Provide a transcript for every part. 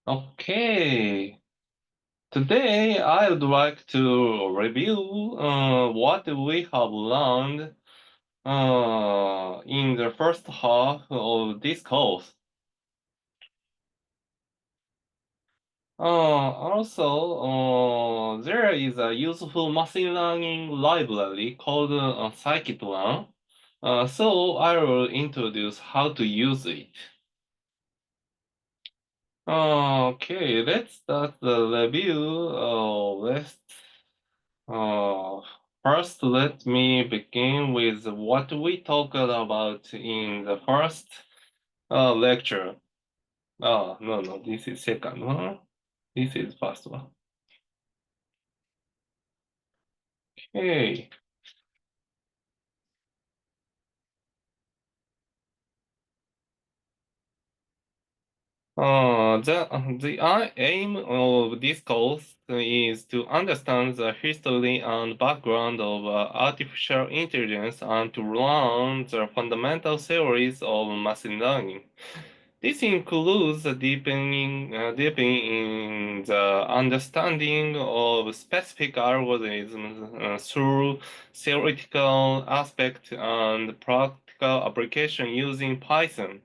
Okay, today I would like to review what we have learned in the first half of this course. Also, there is a useful machine learning library called scikit-learn. So I will introduce how to use it. Okay, let's start the review. Uh, First, let me begin with what we talked about in the first lecture. No, this is second one. This is first one. Okay. The aim of this course is to understand the history and background of artificial intelligence and to learn the fundamental theories of machine learning. This includes deepening in the understanding of specific algorithms through theoretical aspect and practical application using Python.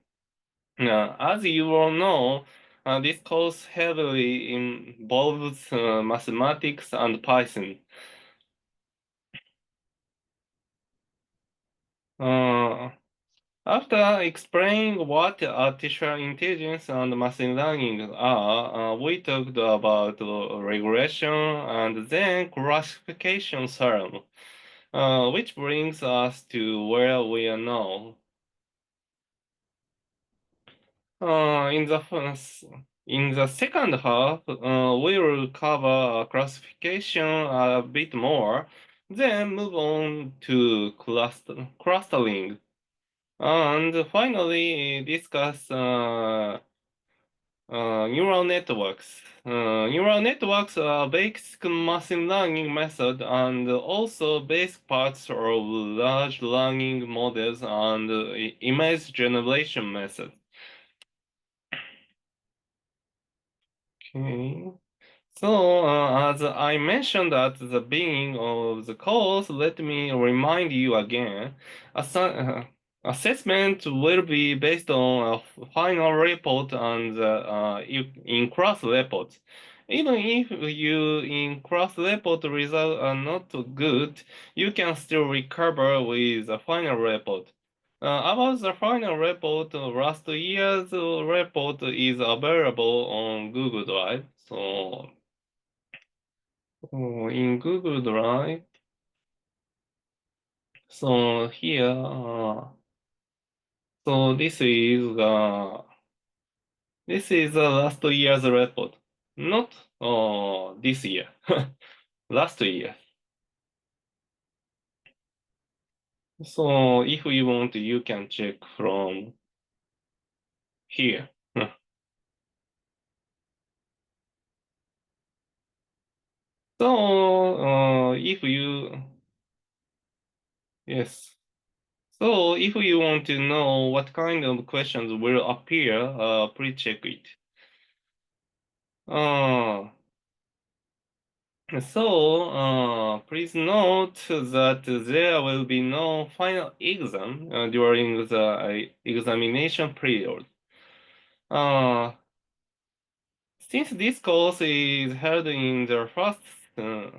As you all know, this course heavily involves mathematics and Python. Uh, After explaining what artificial intelligence and machine learning are, we talked about regression and then classification theorem, which brings us to where we are now. In the second half, we will cover classification a bit more, then move on to clustering, and finally discuss neural networks. Neural networks are basic machine learning method and also basic parts of large learning models and image generation method. Okay. So, as I mentioned at the beginning of the course, let me remind you again. Assessment will be based on a final report and in class reports. Even if you in class report results are not good, you can still recover with the final report. About the final report, last year's report is available on Google Drive. So in Google Drive, so here, so this is the last year's report, not this year, last year. So if you want, you can check from here. So if you yes. So if you want to know what kind of questions will appear, please check it. Uh, please note that there will be no final exam during the examination period. Uh, since this course is held in the first uh,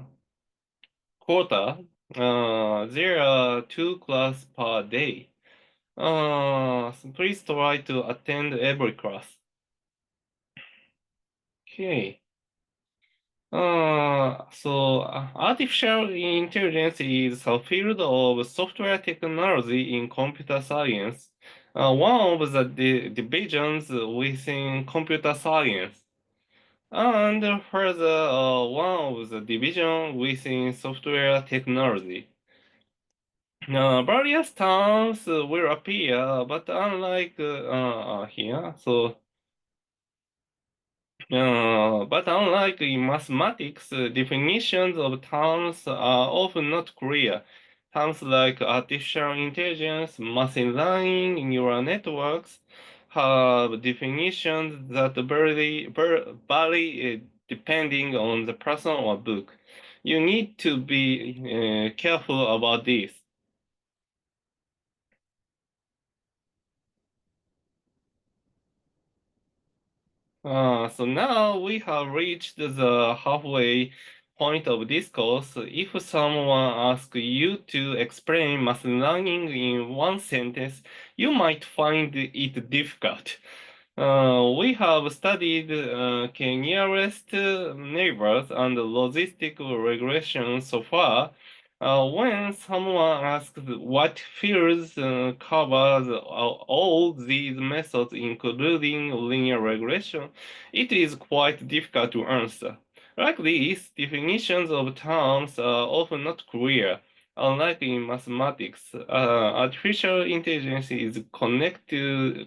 quarter, there are two classes per day. So please try to attend every class. Okay. Artificial intelligence is a field of software technology in computer science, one of the divisions within computer science, and further, one of the division within software technology. Various terms will appear, but unlike here, but unlike in mathematics, definitions of terms are often not clear. Terms like artificial intelligence, machine learning, neural networks have definitions that vary depending on the person or book. You need to be careful about this. So now we have reached the halfway point of discourse. If someone asks you to explain machine learning in one sentence, you might find it difficult. We have studied k-nearest neighbors and logistic regression so far. When someone asks what fields covers all these methods, including linear regression, it is quite difficult to answer. Like this, definitions of terms are often not clear. Unlike in mathematics, artificial intelligence is connect to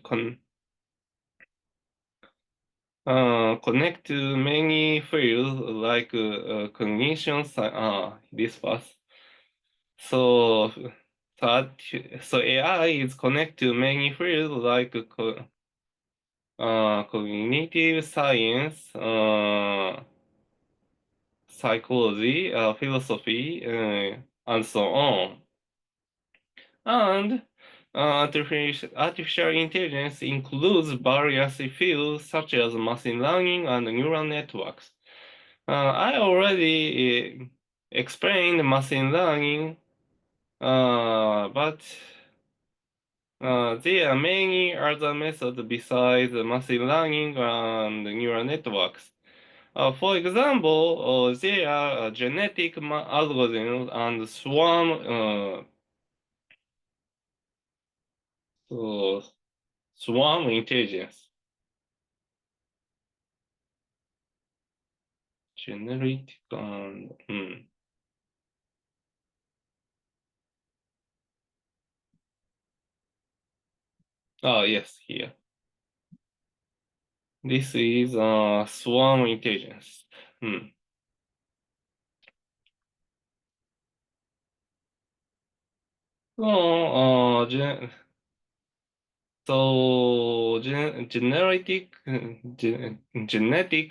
many fields like cognition, this was. So, so AI is connected to many fields like cognitive science, psychology, philosophy, and so on. And artificial intelligence includes various fields such as machine learning and neural networks. I already explained machine learning, but there are many other methods besides machine learning and neural networks. For example, there are genetic algorithms and uh, swarm intelligence. Genetic and yes, here. This is swarm intelligence. Hmm. So, genetic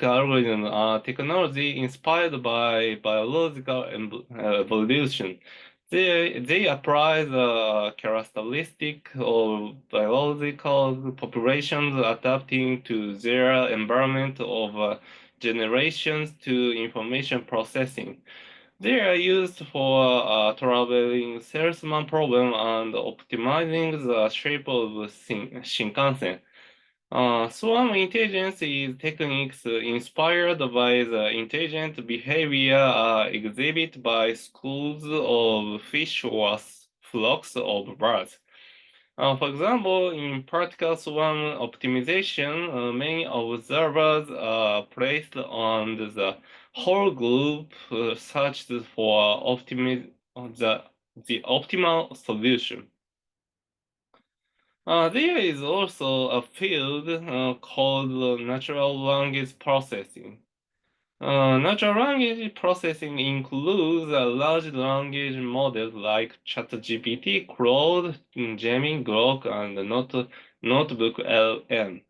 algorithms are technology inspired by biological evolution. They apply the characteristic of biological populations adapting to their environment over generations to information processing. They are used for traveling salesman problem and optimizing the shape of Shinkansen. Swarm intelligence is techniques inspired by the intelligent behavior exhibited by schools of fish or flocks of birds. For example, in practical swarm optimization, many observers are placed on the whole group searched for the optimal solution. There is also a field called natural language processing. Natural language processing includes a large language models like ChatGPT, Claude, Gemini, Grok, and Notebook LM.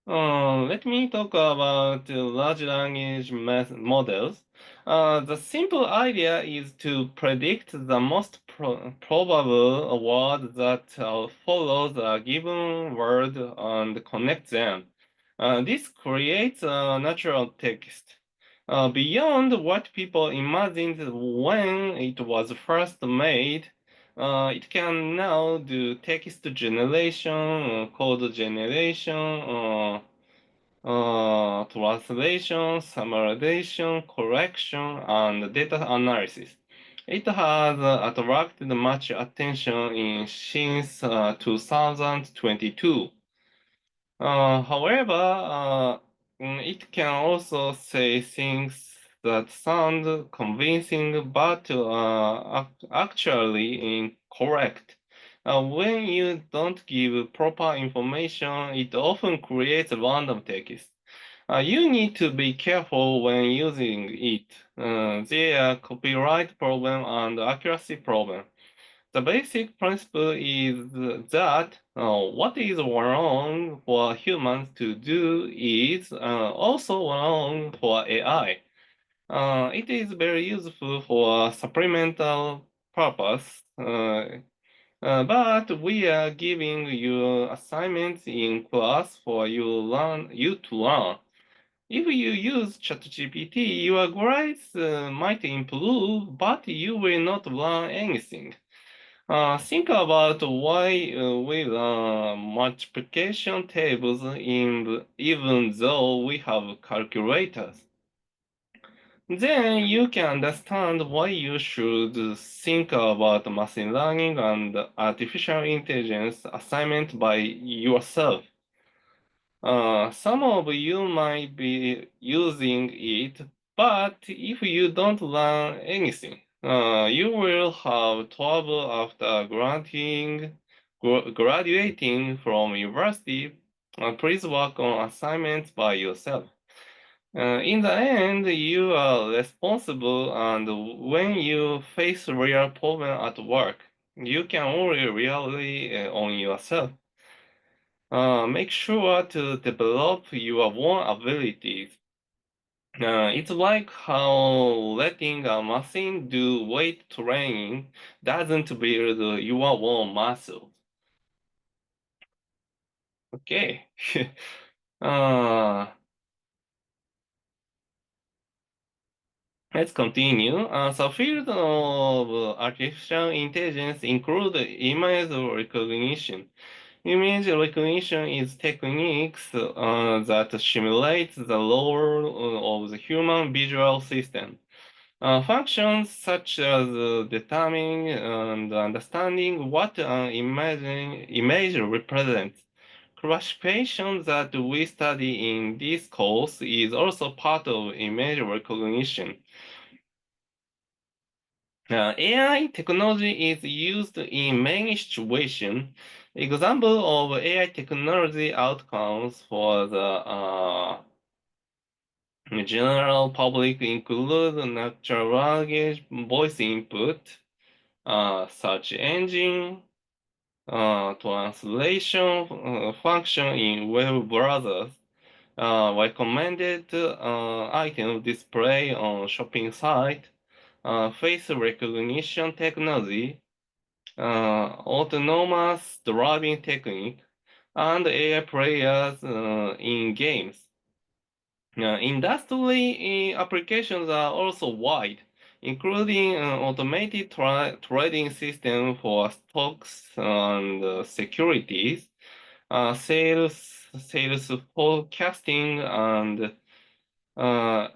Let me talk about large language models. The simple idea is to predict the most probable word that follows a given word and connect them. This creates a natural text. Beyond what people imagined when it was first made, it can now do text generation, code generation, translation, summarization, correction, and data analysis. It has attracted much attention since 2022. However, it can also say things that sound convincing but actually incorrect. When you don't give proper information, it often creates random text. You need to be careful when using it. There are copyright problem and accuracy problem. The basic principle is that what is wrong for humans to do is also wrong for AI. It is very useful for supplemental purpose, but we are giving you assignments in class for you to learn. If you use ChatGPT, your grades might improve, but you will not learn anything. Think about why we learn multiplication tables even though we have calculators. Then you can understand why you should think about machine learning and artificial intelligence assignment by yourself. Some of you might be using it, but if you don't learn anything, you will have trouble after graduating from university. Please work on assignments by yourself. In the end, you are responsible, and when you face real problem at work, you can only rely on yourself. Make sure to develop your own abilities. It's like how letting a machine do weight training doesn't build your own muscles. Okay. uh, let's continue. The field of artificial intelligence include image recognition. Image recognition is techniques that simulate the role of the human visual system. Functions such as determining and understanding what an image represents. Classification that we study in this course is also part of image recognition. AI technology is used in many situations. Example of AI technology outcomes for the general public include natural language voice input, search engine, translation function in web browsers, recommended item display on shopping site, face recognition technology, autonomous driving technique, and AI players in games. Industry applications are also wide, including automated trading system for stocks and securities, sales forecasting, and uh,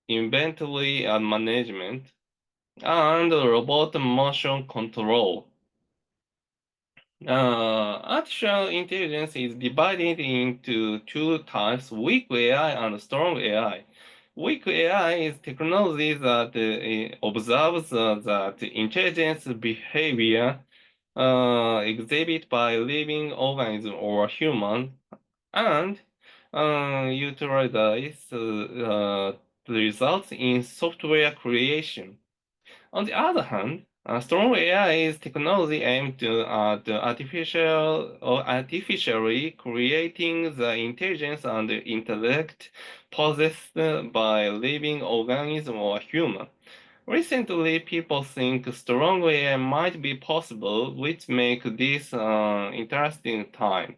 inventory management, and robot motion control. Artificial intelligence is divided into two types, weak AI and strong AI. Weak AI is technology that observes that intelligence behavior exhibited by living organism or human and utilize the results in software creation. On the other hand, strong AI is technology aimed at artificially creating the intelligence and intellect possessed by living organism or human. Recently, people think strong AI might be possible, which make this interesting time.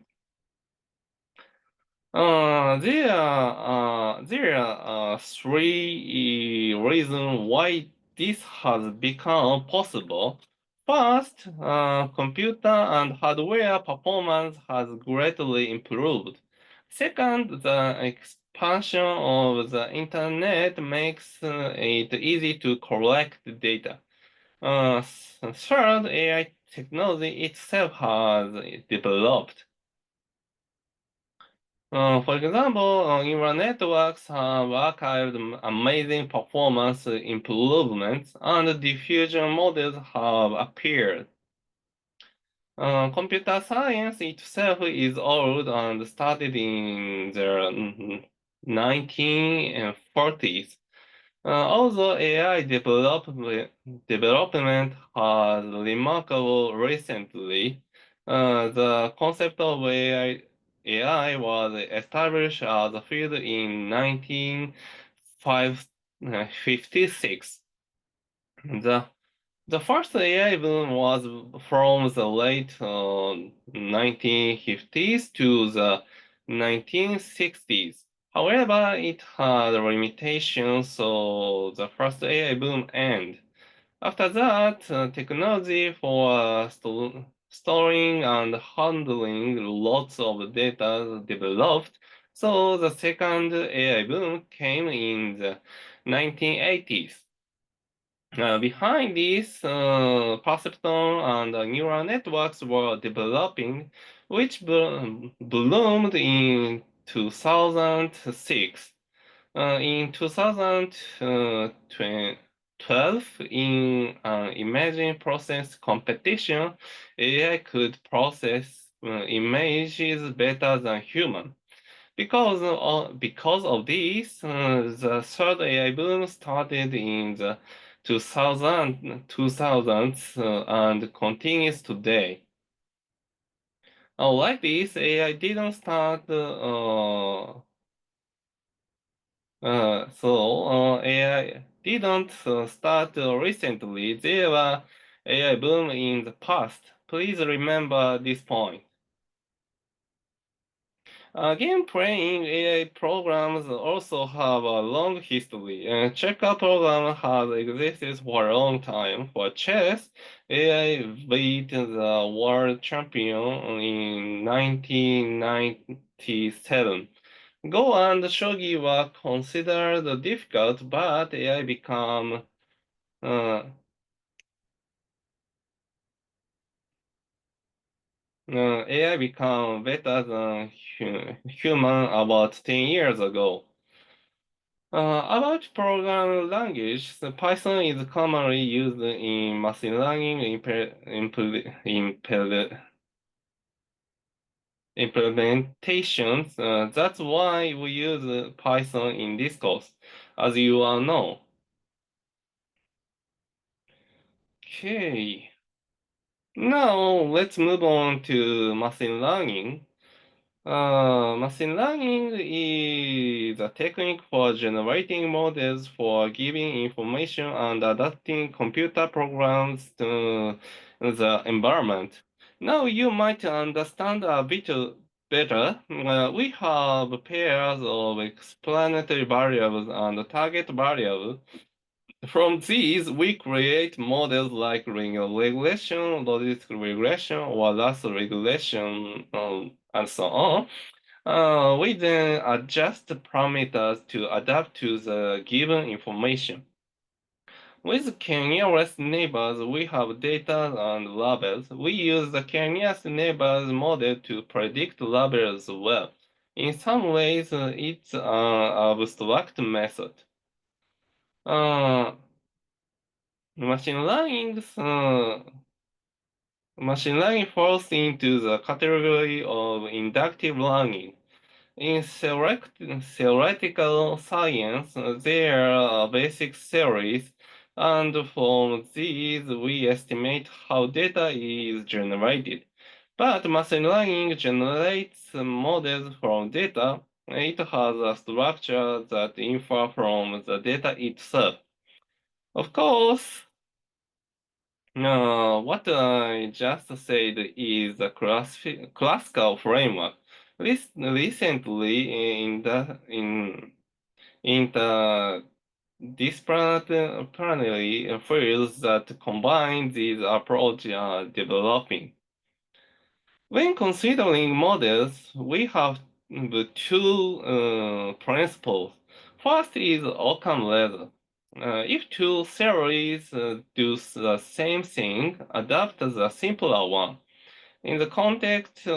There are three reasons why this has become possible. First, computer and hardware performance has greatly improved. Second, the expansion of the internet makes it easy to collect data. Third, AI technology itself has developed. For example, neural networks have archived amazing performance improvements, and diffusion models have appeared. Computer science itself is old and started in the 1940s. Although AI development has remarkable recently, the concept of AI was established as a field in 1956. The the first AI boom was from the late 1950s to the 1960s. However, it had limitations, so the first AI boom ended. After that, technology for storing and handling lots of data developed, so the second AI boom came in the 1980s. Behind this, perceptron and neural networks were developing, which bloomed in 2006. In 2012, in an imaging process competition, AI could process images better than human. Because of this, the third AI boom started in the 2000s and continues today. Like this, AI didn't start. AI didn't start recently. There were AI boom in the past. Please remember this point. Game playing AI programs also have a long history. Checker program has existed for a long time. For chess, AI beat the world champion in 1997. Go and shogi were considered difficult, but uh, AI become better than human about 10 years ago. About programming language, the Python is commonly used in machine learning implementations. That's why we use Python in this course, as you all know. Okay, now let's move on to machine learning. Machine learning is a technique for generating models for giving information and adapting computer programs to the environment. Now you might understand a bit better. We have pairs of explanatory variables and target variables. From these, we create models like linear regression, logistic regression, or loss regression, and so on. We then adjust parameters to adapt to the given information. With k-nearest neighbors, we have data and labels. We use the k-nearest neighbors model to predict labels well. In some ways, it's an abstract method. Uh, machine learning, machine learning falls into the category of inductive learning. In theoretical science, there are basic theories, and from these we estimate how data is generated. But machine learning generates models from data. It has a structure that infer from the data itself. Of course, what I just said is a classical framework. Recently, in the disciplinary fields that combine these approaches are developing. When considering models, we have the two principles. First is Occam level. If two theories do the same thing, adapt the simpler one. In the context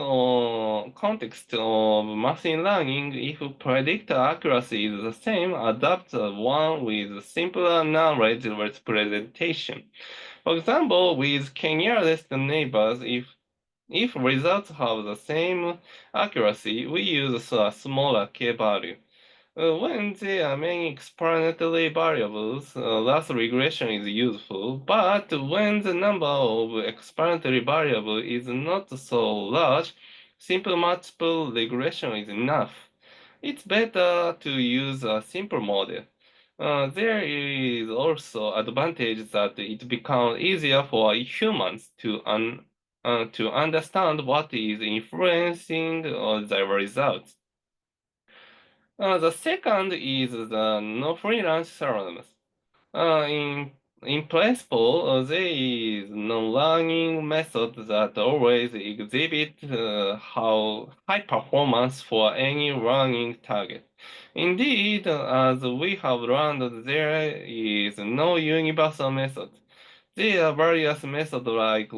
of machine learning, if predictor accuracy is the same, adapt the one with simpler knowledge representation. For example, with k-nearest neighbors, if results have the same accuracy, we use a smaller k-value. When there are many explanatory variables, loss regression is useful, but when the number of explanatory variables is not so large, simple multiple regression is enough. It's better to use a simple model. There is also advantage that it becomes easier for humans to understand what is influencing the results. The second is the no freelance theorems. In principle, there is no learning method that always exhibit how high performance for any learning target. Indeed, as we have learned, there is no universal method. There are various methods like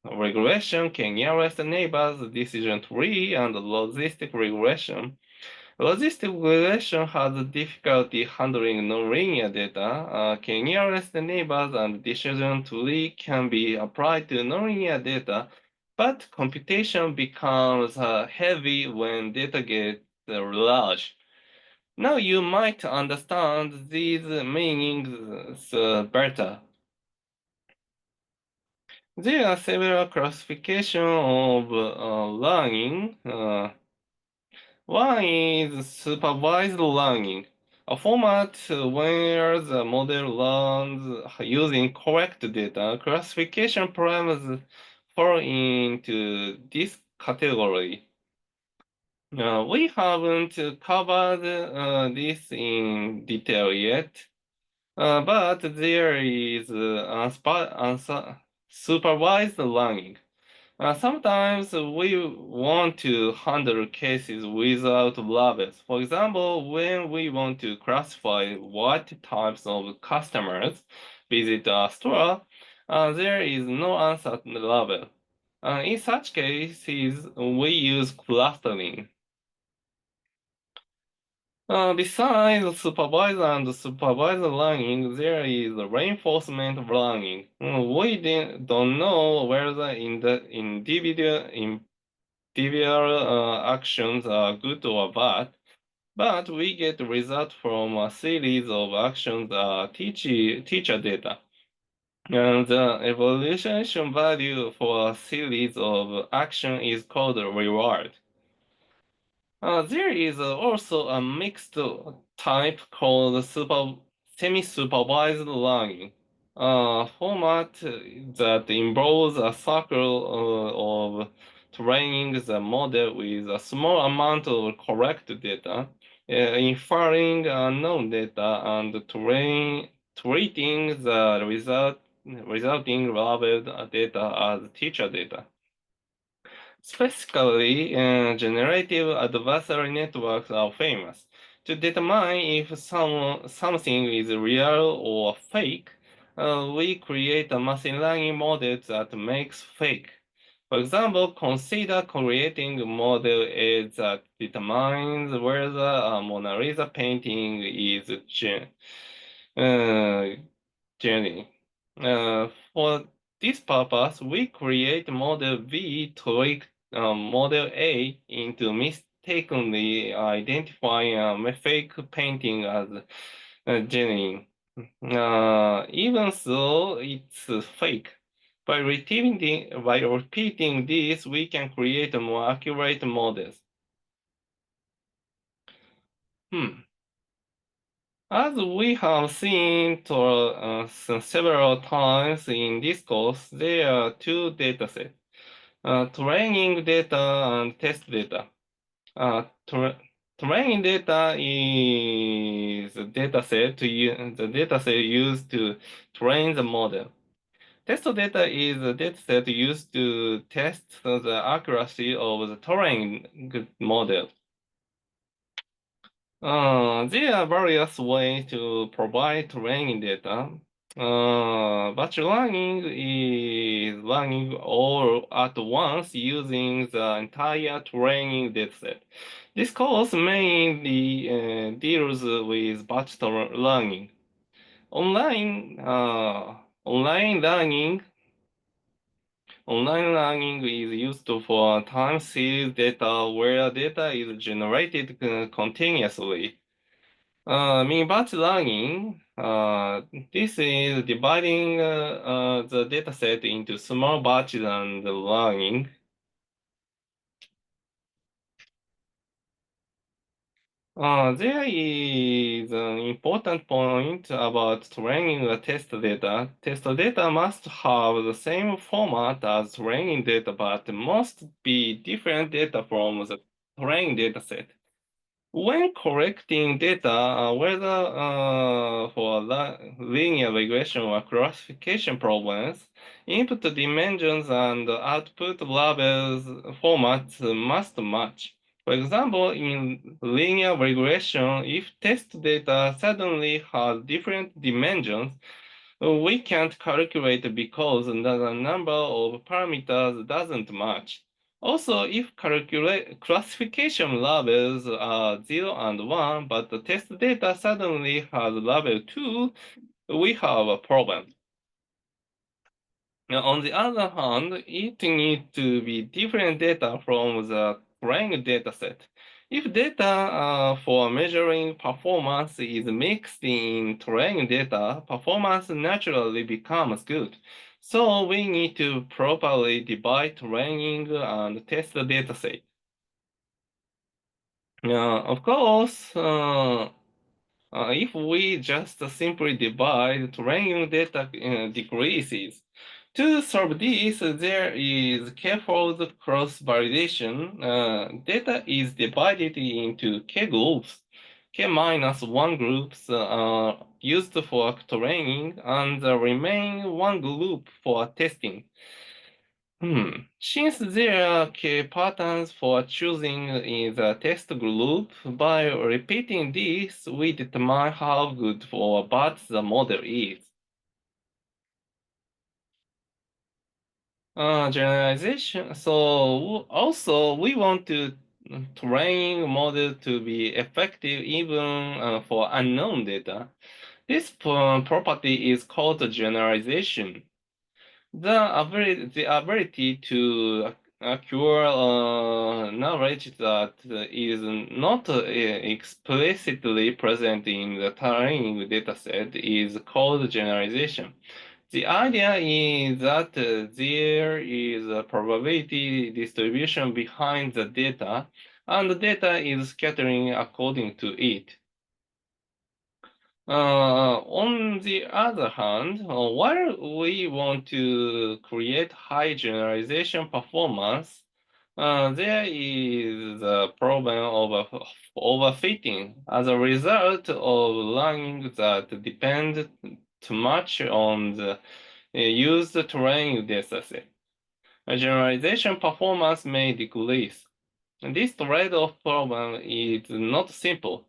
regression, k-nearest neighbors, decision tree, and logistic regression. Logistic regression has difficulty handling nonlinear data. K-nearest neighbors and decision tree can be applied to nonlinear data, but computation becomes heavy when data gets large. Now you might understand these meanings better. There are several classifications of learning. One is supervised learning, a format where the model learns using correct data. Classification parameters fall into this category. We haven't covered this in detail yet, but there is supervised learning. Sometimes we want to handle cases without labels. For example, when we want to classify what types of customers visit a store, there is no answer label. In such cases, we use clustering. Besides supervised and supervised learning, there is reinforcement learning. Don't know whether in the individual actions are good or bad, but we get result from a series of actions teacher data. And the evaluation value for a series of action is called reward. There is also a mixed type called semi-supervised learning, a format that involves a cycle of training the model with a small amount of correct data, inferring unknown data, and treating the resulting labeled data as teacher data. Specifically, generative adversarial networks are famous. To determine if something is real or fake, we create a machine learning model that makes fake. For example, consider creating a model that determines whether a Mona Lisa painting is uh, genuine. For this purpose, we create model V to model A into mistakenly identifying a fake painting as genuine, even though it's fake. By repeating this, we can create more accurate models. Hmm. As we have seen several times in this course, there are two datasets, training data and test data. Uh, Training data is the dataset used to train the model. Test data is the dataset used to test the accuracy of the training model. There are various ways to provide training data. Batch learning is learning all at once using the entire training dataset. This course mainly deals with batch learning. Online, uh, online learning Online learning is used for time series data where data is generated continuously. Mean batch learning, this is dividing the dataset into small batches and learning. There is an important point about training the test data. Test data must have the same format as training data, but must be different data from the training dataset. When collecting data, whether for linear regression or classification problems, input dimensions and output labels formats must match. For example, in linear regression, if test data suddenly has different dimensions, we can't calculate because the number of parameters doesn't match. Also, if classification levels are 0 and 1, but the test data suddenly has level 2, we have a problem. Now, on the other hand, it needs to be different data from the training dataset. If data for measuring performance is mixed in training data, performance naturally becomes good. So we need to properly divide training and test the dataset. Of course, if we just simply divide, training data decreases. To solve this, there is careful cross-validation. Data is divided into k groups. K minus 1 groups are used for training, and the remaining one group for testing. Since there are key patterns for choosing in the test group, by repeating this, we determine how good or bad the model is. Generalization. So also we want to train model to be effective even for unknown data. This property is called generalization. The ability to acquire knowledge that is not explicitly present in the training dataset is called generalization. The idea is that there is a probability distribution behind the data, and the data is scattering according to it. On the other hand, while we want to create high generalization performance, there is a problem of overfitting as a result of learning that depend too much on the used training dataset. A generalization performance may decrease. This trade-off problem is not simple.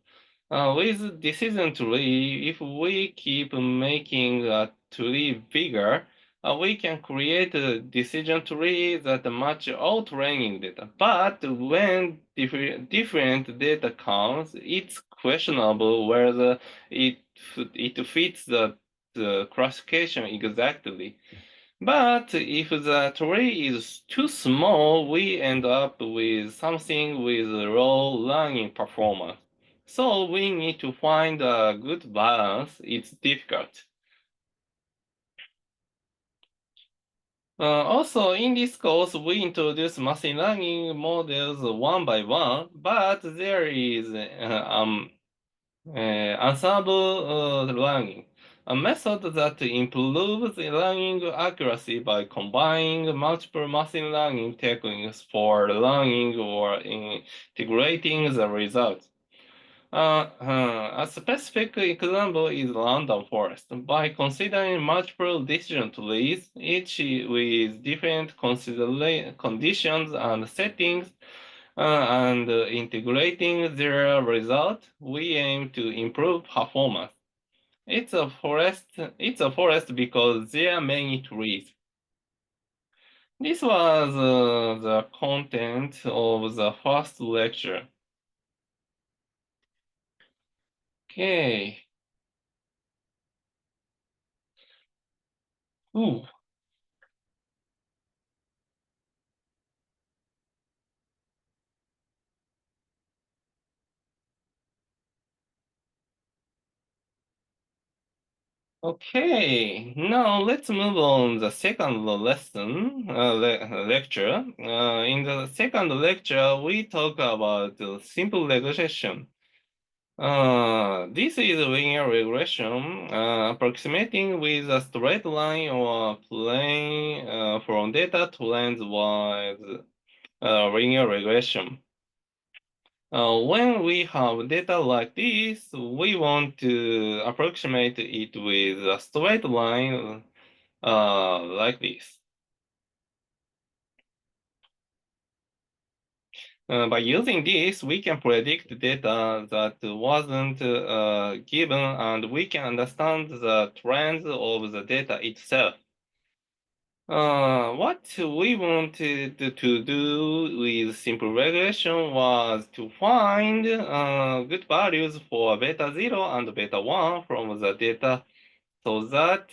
With decision tree, if we keep making a tree bigger, we can create a decision tree that match all training data. But when different data comes, it's questionable whether it fits the classification exactly. But if the tree is too small, we end up with something with low learning performance. So we need to find a good balance. It's difficult. Also, in this course, we introduce machine learning models one by one, but there is ensemble learning, a method that improves learning accuracy by combining multiple machine learning techniques for learning or integrating the results. A specific example is random forest. By considering multiple decision trees, each with different conditions and settings, and integrating their result, we aim to improve performance. It's a forest. It's a forest because there are many trees. This was the content of the first lecture. Okay. Ooh. Okay, now let's move on the second lesson, lecture. In the second lecture, we talk about simple regression. This is linear regression, approximating with a straight line or plane from data to lengthwise linear regression. When we have data like this, we want to approximate it with a straight line like this. By using this, we can predict data that wasn't given, and we can understand the trends of the data itself. What we wanted to do with simple regression was to find good values for beta 0 and beta 1 from the data so that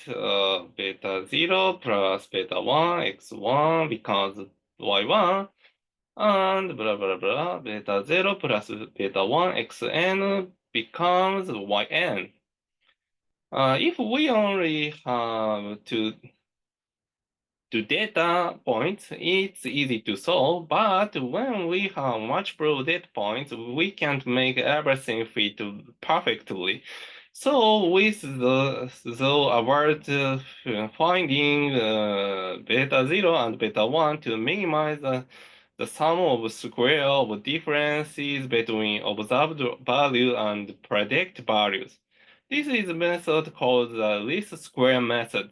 beta 0 plus beta 1 x1 becomes y1 and blah blah blah beta 0 plus beta 1 xn becomes yn. If we only have two data points, it's easy to solve, but when we have multiple data points, we can't make everything fit perfectly. So with the about finding beta 0 and beta 1 to minimize the sum of square of differences between observed value and predict values. This is a method called the least square method.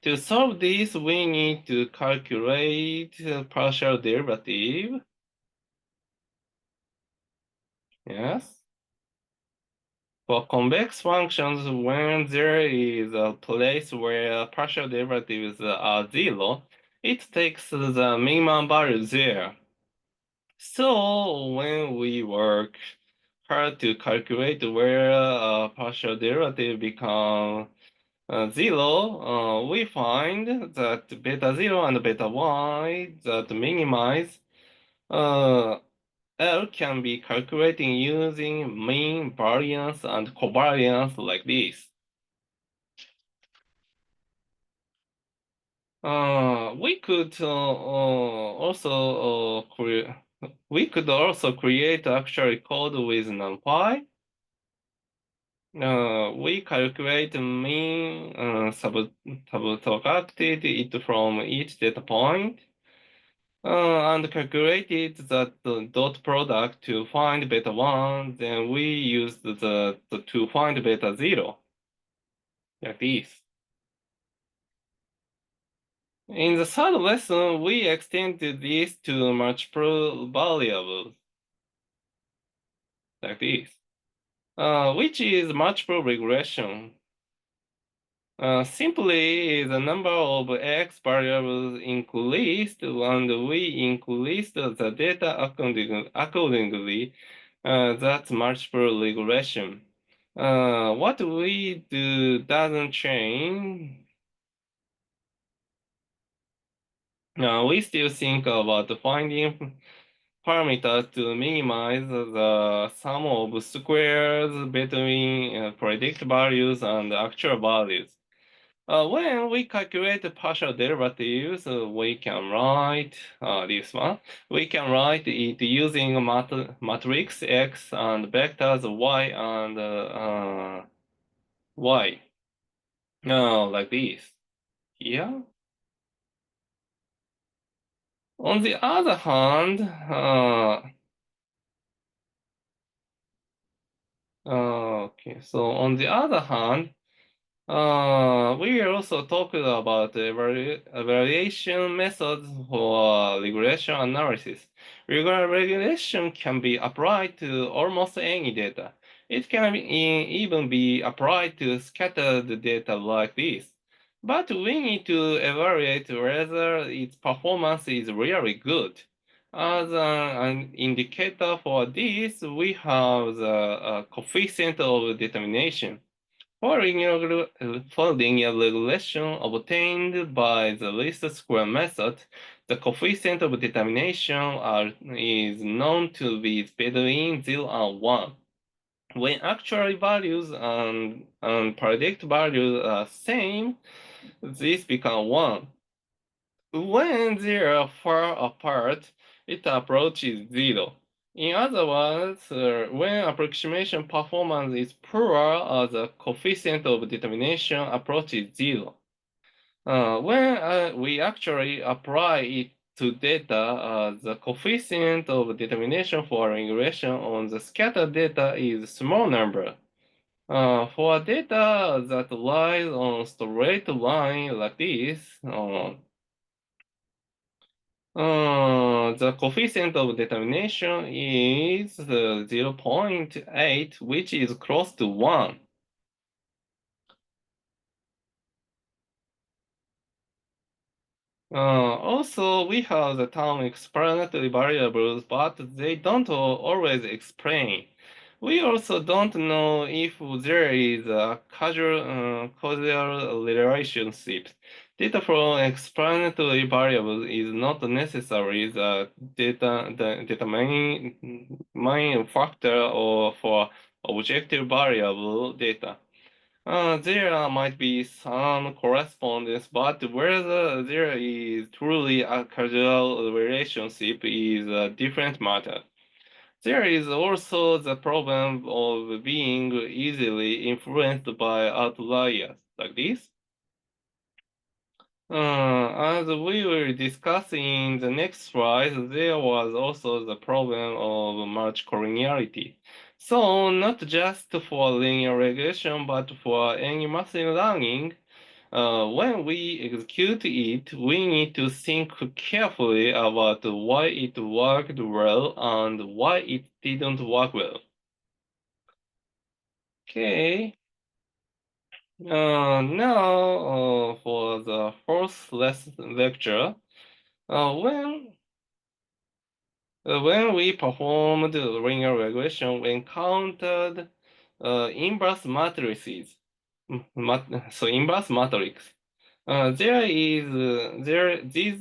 To solve this, we need to calculate partial derivative. Yes. For convex functions, when there is a place where partial derivatives are zero, it takes the minimum value there. So when we work hard to calculate where a partial derivative become 0, we find that beta 0 and beta y that minimize L can be calculated using mean, variance, and covariance like this. We could also create actual code with NumPy. We calculate mean subtracted it from each data point. And calculated that the dot product to find beta 1, then we used the to find beta 0, like this. In the third lesson, we extended this to multiple variables, like this, which is multiple regression. Simply, the number of x variables increased, and we increased the data accordingly. That's multiple regression. What we do doesn't change. We still think about finding parameters to minimize the sum of squares between predict values and actual values. When we calculate the partial derivatives, we can write this one. We can write it using matrix X and vectors Y and Y. Like this. Here. On the other hand, okay, so on the other hand, we also talked about evaluation methods for regression analysis. Regression can be applied to almost any data. It can even be applied to scattered data like this. But we need to evaluate whether its performance is really good. As an indicator for this, we have the coefficient of determination. For linear regression obtained by the least square method, the coefficient of determination is known to be between 0 and 1. When actual values and predict values are same, this become 1. When they are far apart, it approaches 0. In other words, when approximation performance is poor, the coefficient of determination approaches 0. When we actually apply it to data, the coefficient of determination for regression on the scattered data is small number. For data that lies on straight line like this, the coefficient of determination is 0.8, which is close to 1. Also, we have the term explanatory variables, but they don't always explain. We also don't know if there is a causal relationship. Data from explanatory variables is not necessarily the determining factor or for objective variable data. There might be some correspondence, but whether there is truly a causal relationship is a different matter. There is also the problem of being easily influenced by outliers like this. As we will discuss in the next slide, there was also the problem of merge collinearity. So not just for linear regression, but for any machine learning, when we execute it, we need to think carefully about why it worked well and why it didn't work well. Okay. Now for the first lecture, uh, when when we performed linear regression, we encountered inverse matrices. So inverse matrix. There is there this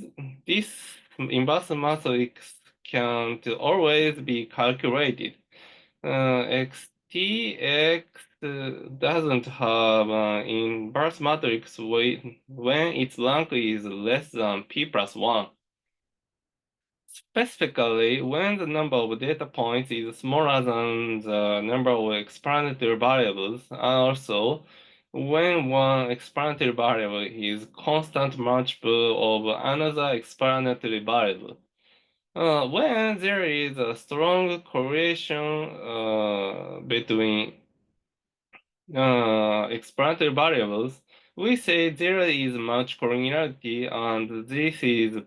inverse matrix can't always be calculated. XTX doesn't have an inverse matrix when its rank is less than p plus 1. Specifically, when the number of data points is smaller than the number of explanatory variables, and also when one explanatory variable is constant multiple of another explanatory variable. When there is a strong correlation between explanatory variables, we say there is much collinearity, and this is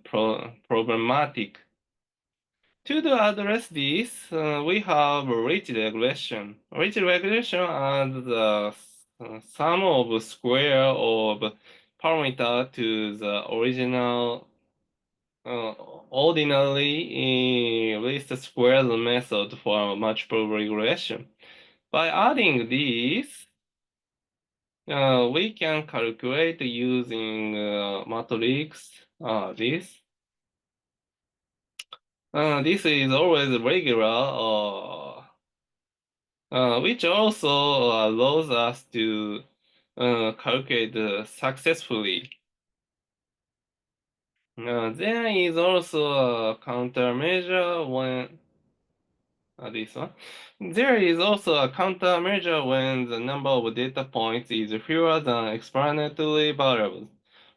problematic. To address this, we have ridge regression. Ridge regression adds the sum of square of parameter to the original uh, ordinary least squares method for multiple regression. By adding this, we can calculate using matrix this. This is always regular, which also allows us to calculate successfully. There is also a countermeasure when this one. There is also a countermeasure when the number of data points is fewer than explanatory variables.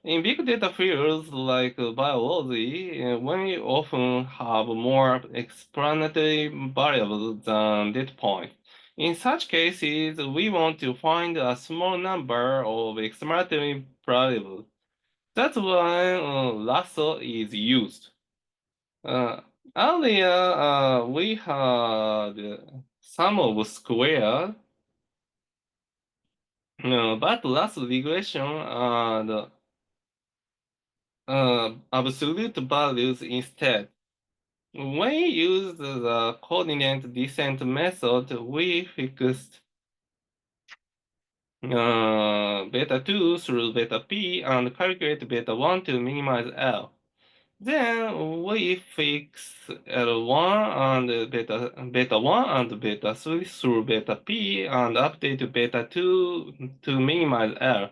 In big data fields like biology, we often have more explanatory variables than data points. In such cases, we want to find a small number of explanatory variables. That's why lasso is used. Uh, Earlier, we had sum of square, but last regression and absolute values instead. When we used the coordinate descent method, we fixed beta 2 through beta p and calculate beta 1 to minimize L. Then we fix L1 and beta 1 and beta 3 through beta p and update beta 2 to minimize error.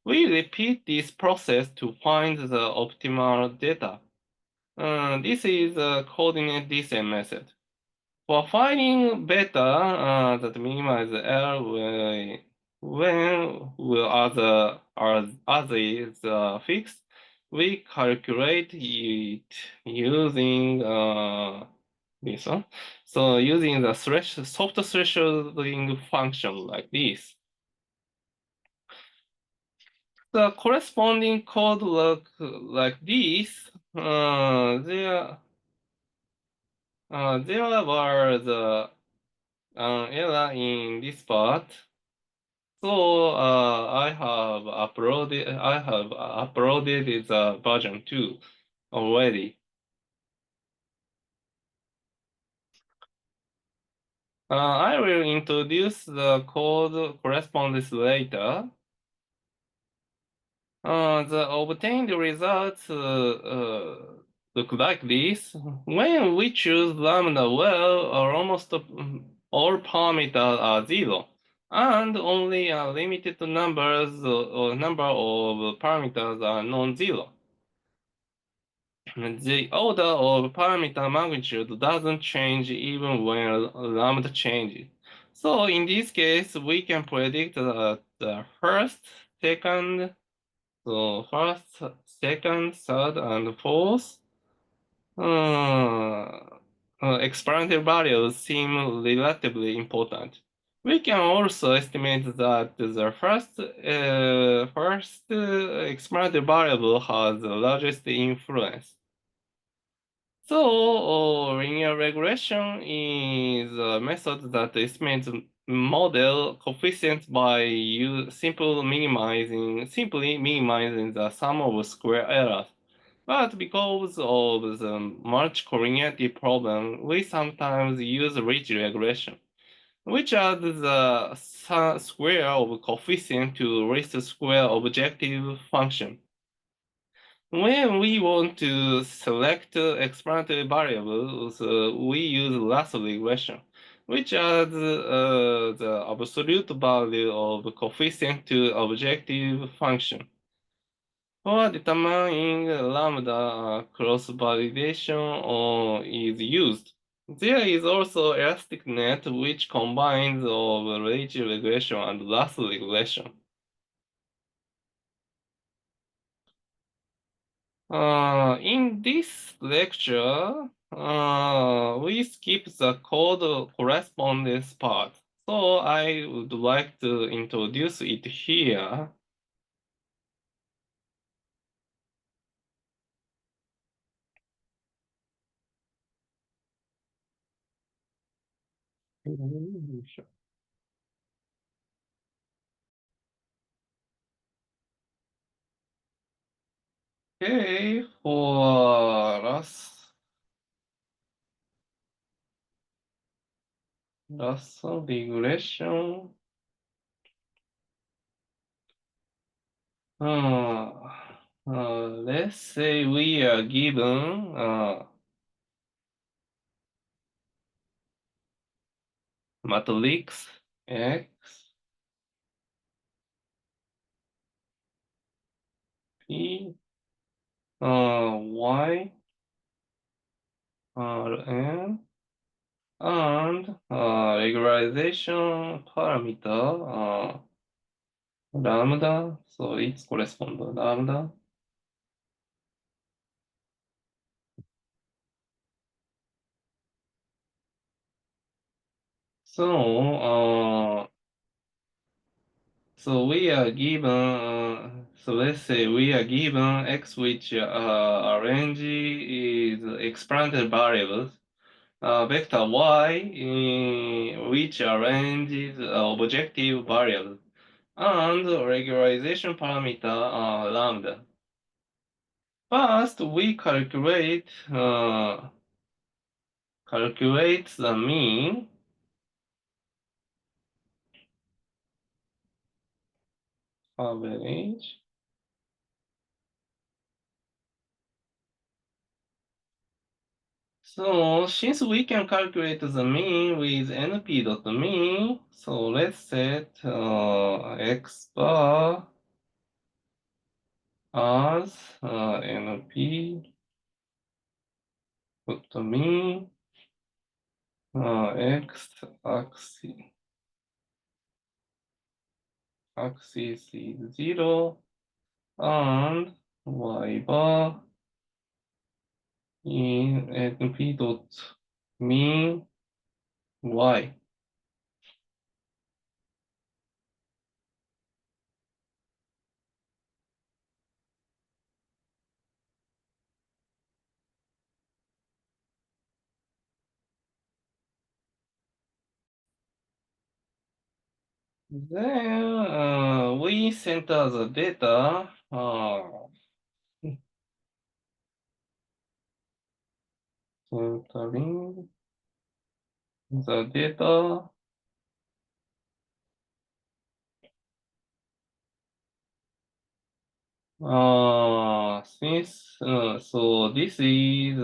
We repeat this process to find the optimal data. This is a coordinate descent method. For finding beta that minimize error when other is fixed, we calculate it using this one. So using the soft thresholding function like this. The corresponding code look like this. There were the error in this part. So I have uploaded the version 2 already. I will introduce the code correspondence later. The obtained results look like this. When we choose lambda well, almost all parameters are zero, and only a limited number of parameters are non-zero. The order of parameter magnitude doesn't change even when lambda changes. So in this case, we can predict that the first, second, third, and fourth experimental values seem relatively important. We can also estimate that the first experimental variable has the largest influence. So, linear regression is a method that estimates model coefficients by simply minimizing the sum of square errors. But because of the multi-collinearity problem, we sometimes use ridge regression, which adds the square of coefficient to least square objective function. When we want to select explanatory variables, we use Lasso regression, which adds the absolute value of coefficient to objective function. For determining lambda cross-validation is used. There is also ElasticNet, which combines of ridge regression and Lasso regression. In this lecture, we skip the code correspondence part, so I would like to introduce it here. Okay, for Lasso regression. Let's say we are given matrix X, P, Y, N, and regularization parameter lambda, so it's correspond to lambda. So so we are given so let's say we are given x, which range is expanded variables, vector y which arranges objective variables, and regularization parameter lambda. First, we calculate the mean average So since we can calculate the mean with np dot mean, so let's set x bar as np dot mean x axis is 0 and y bar in np dot mean y. Then we center the data. Centering the data. Since so this is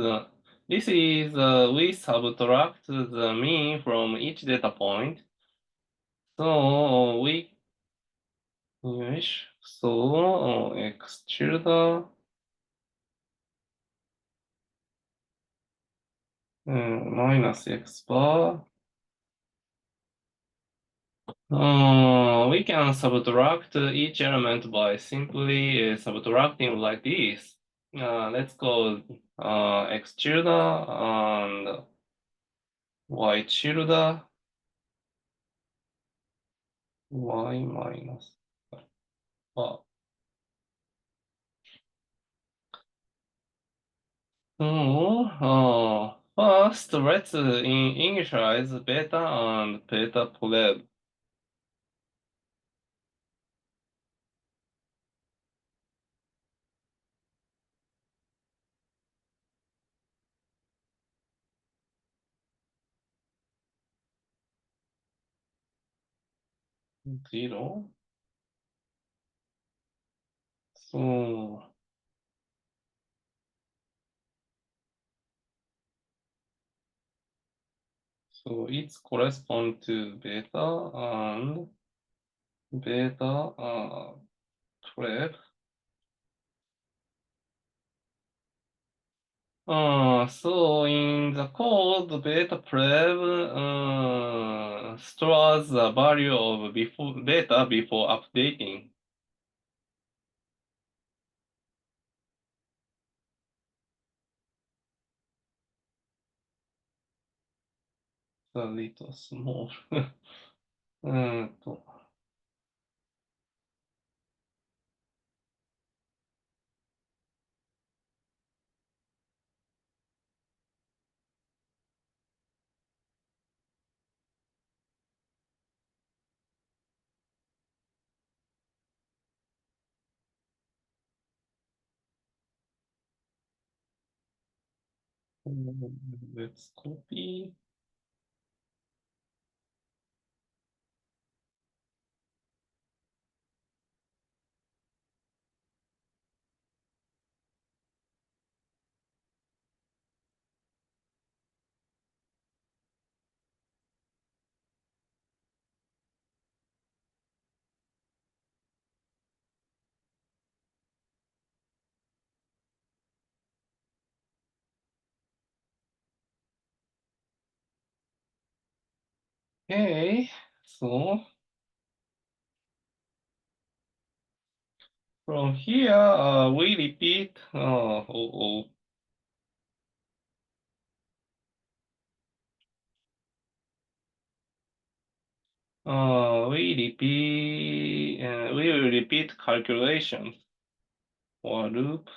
we subtract the mean from each data point. So we so x tilde minus x bar. We can subtract each element by simply subtracting like this. Let's go x tilde and y tilde y minus bar. So, first, let's initialize beta and beta prep. Zero. So, so it's correspond to beta and beta prep. So in the code, beta prep stores the value of beta before updating. A little small. と let's copy. Okay, so from here, we repeat. We will repeat calculations for loop.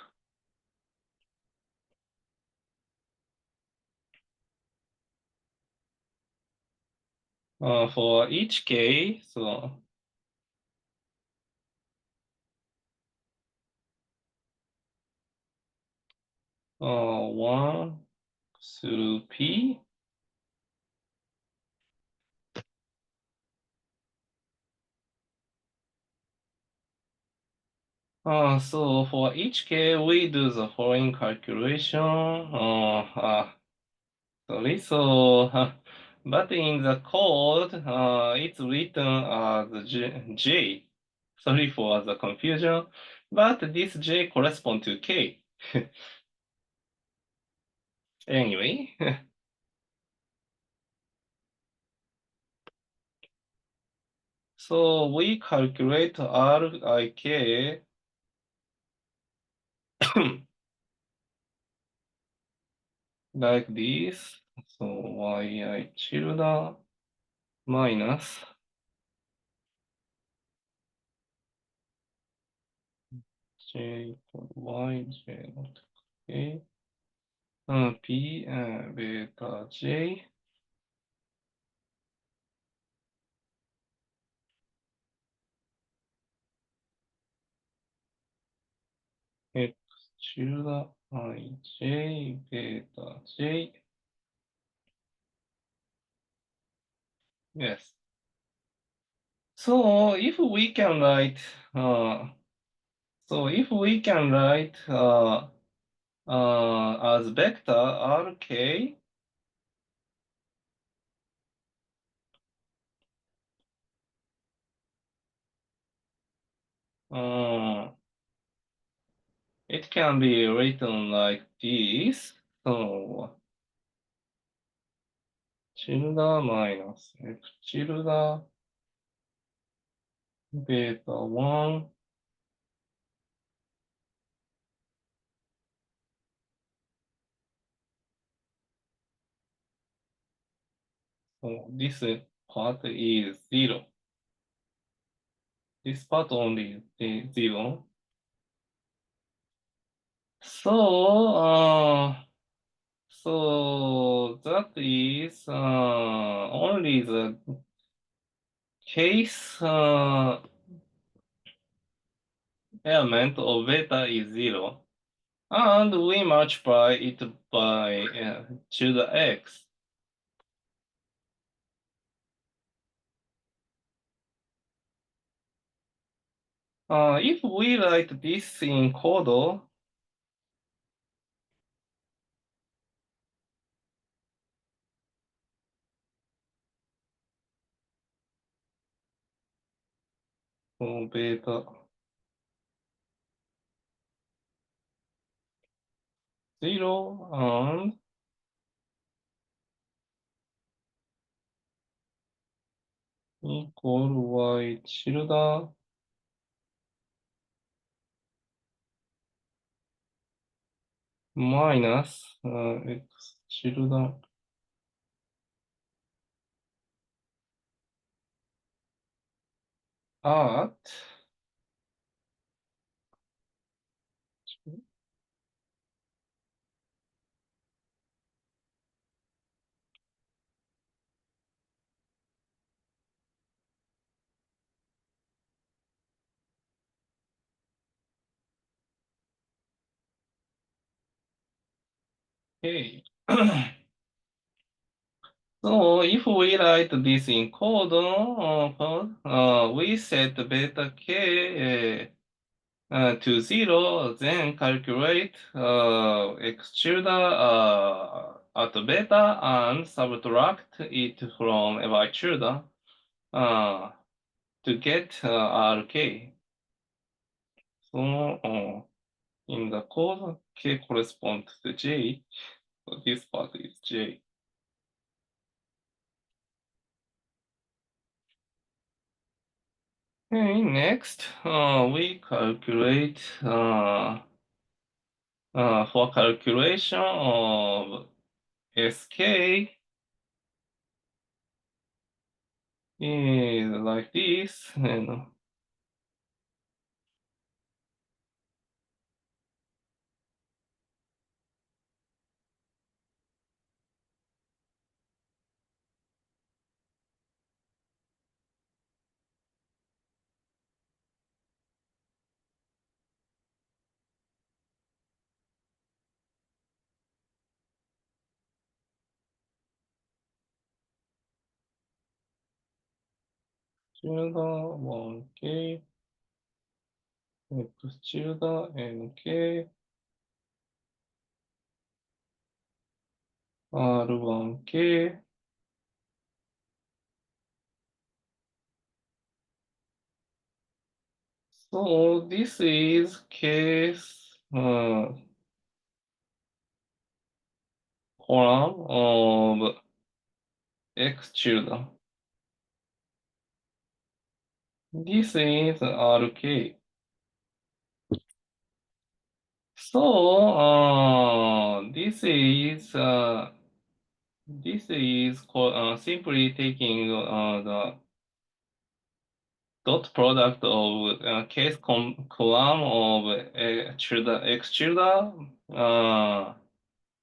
For each case, so 1 through p. So for each case, we do the following calculation. Sorry, so, but in the code, it's written as J. Sorry for the confusion, but this J corresponds to K. Anyway, so we calculate RIK like this. So yi tilde minus j equal y j not k p beta j x tilde I j beta j. Yes. So if we can write, so if we can write as vector rk, it can be written like this. So tilde minus x tilde beta 1. So this part is 0. This part only is 0. So, so that is only the case element of beta is 0. And we multiply it by to the x. If we write this in code, so beta 0 and equal y tilde minus x tilde at k. So if we write this in code, we set beta k to 0, then calculate x tilde at beta and subtract it from y tilde to get rk. So in the code, k corresponds to j. So this part is j. Okay, next, we calculate for calculation of sk is like this, and tilde 1k, x tilde nk, R1K. So this is case column of X children. This is RK. So simply taking the dot product of case column of children, X children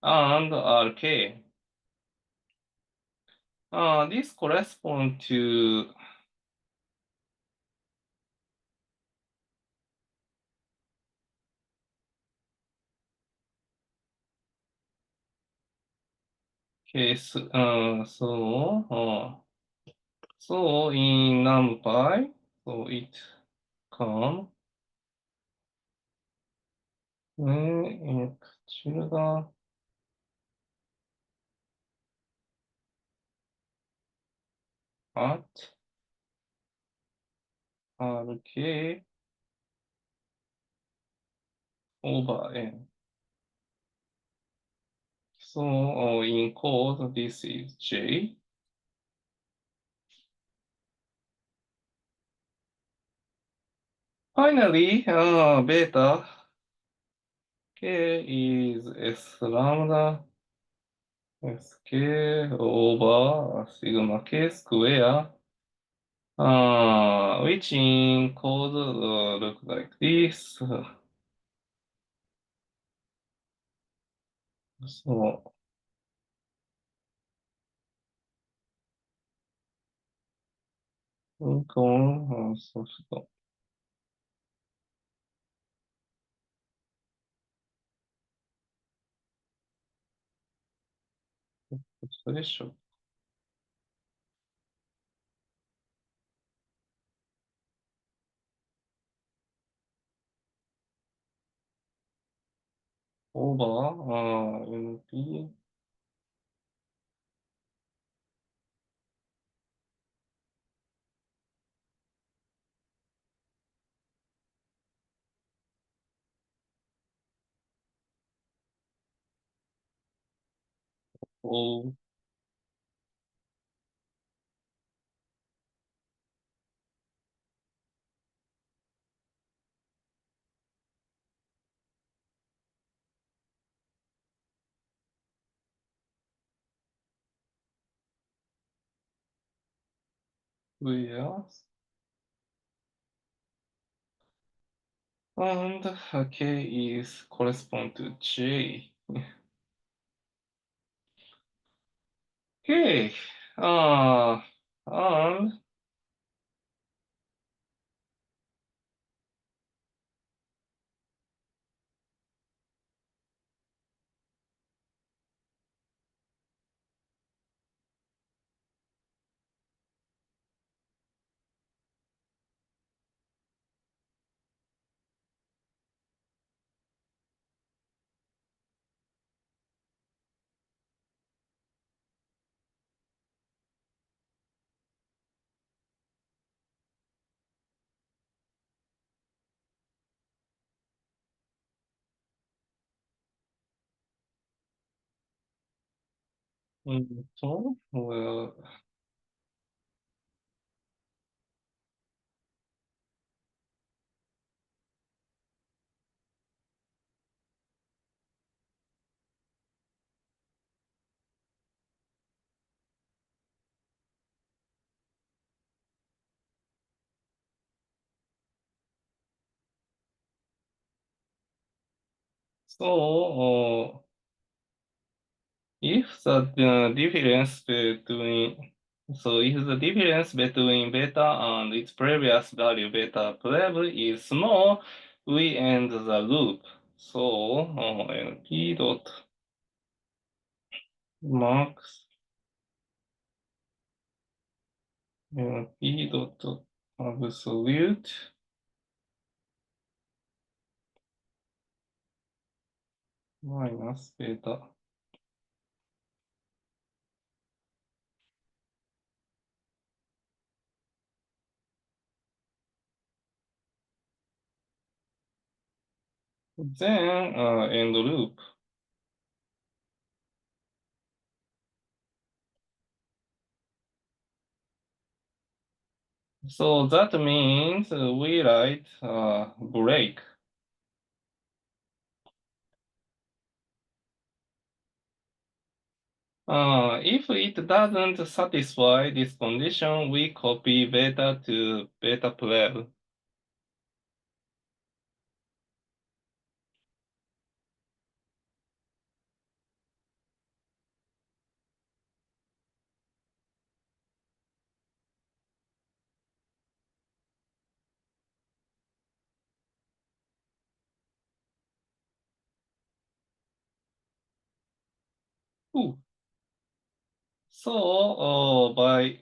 and RK. This corresponds to case. So in NumPy, so it can when children at RK over N. So in code, this is J. Finally, beta K is S lambda Sk over sigma K square, which in code look like this. So,そうすると、それでしょ。over NP of where and K is correspond to J. Okay. And well, so if the difference between if the difference between beta and its previous value beta 12 is small, we end the loop. So NP dot max NP dot absolute minus beta. Then end loop. So that means we write break. If it doesn't satisfy this condition, we copy beta to beta pleb. Ooh. So by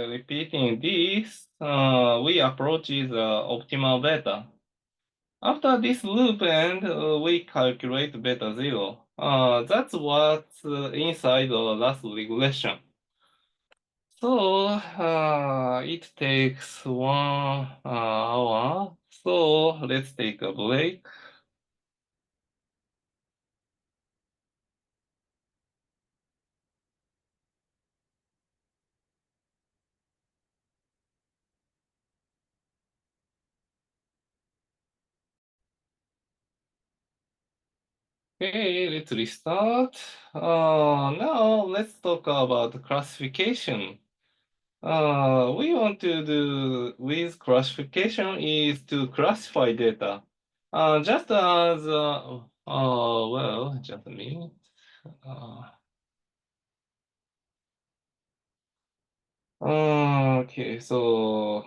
repeating this, we approach the optimal beta. After this loop end, we calculate beta zero. That's what's inside the last regression. So it takes 1 hour. So let's take a break. Okay, let's restart. Now let's talk about classification. We want to do with classification is to classify data. Just as well, just a minute. Uh, okay, so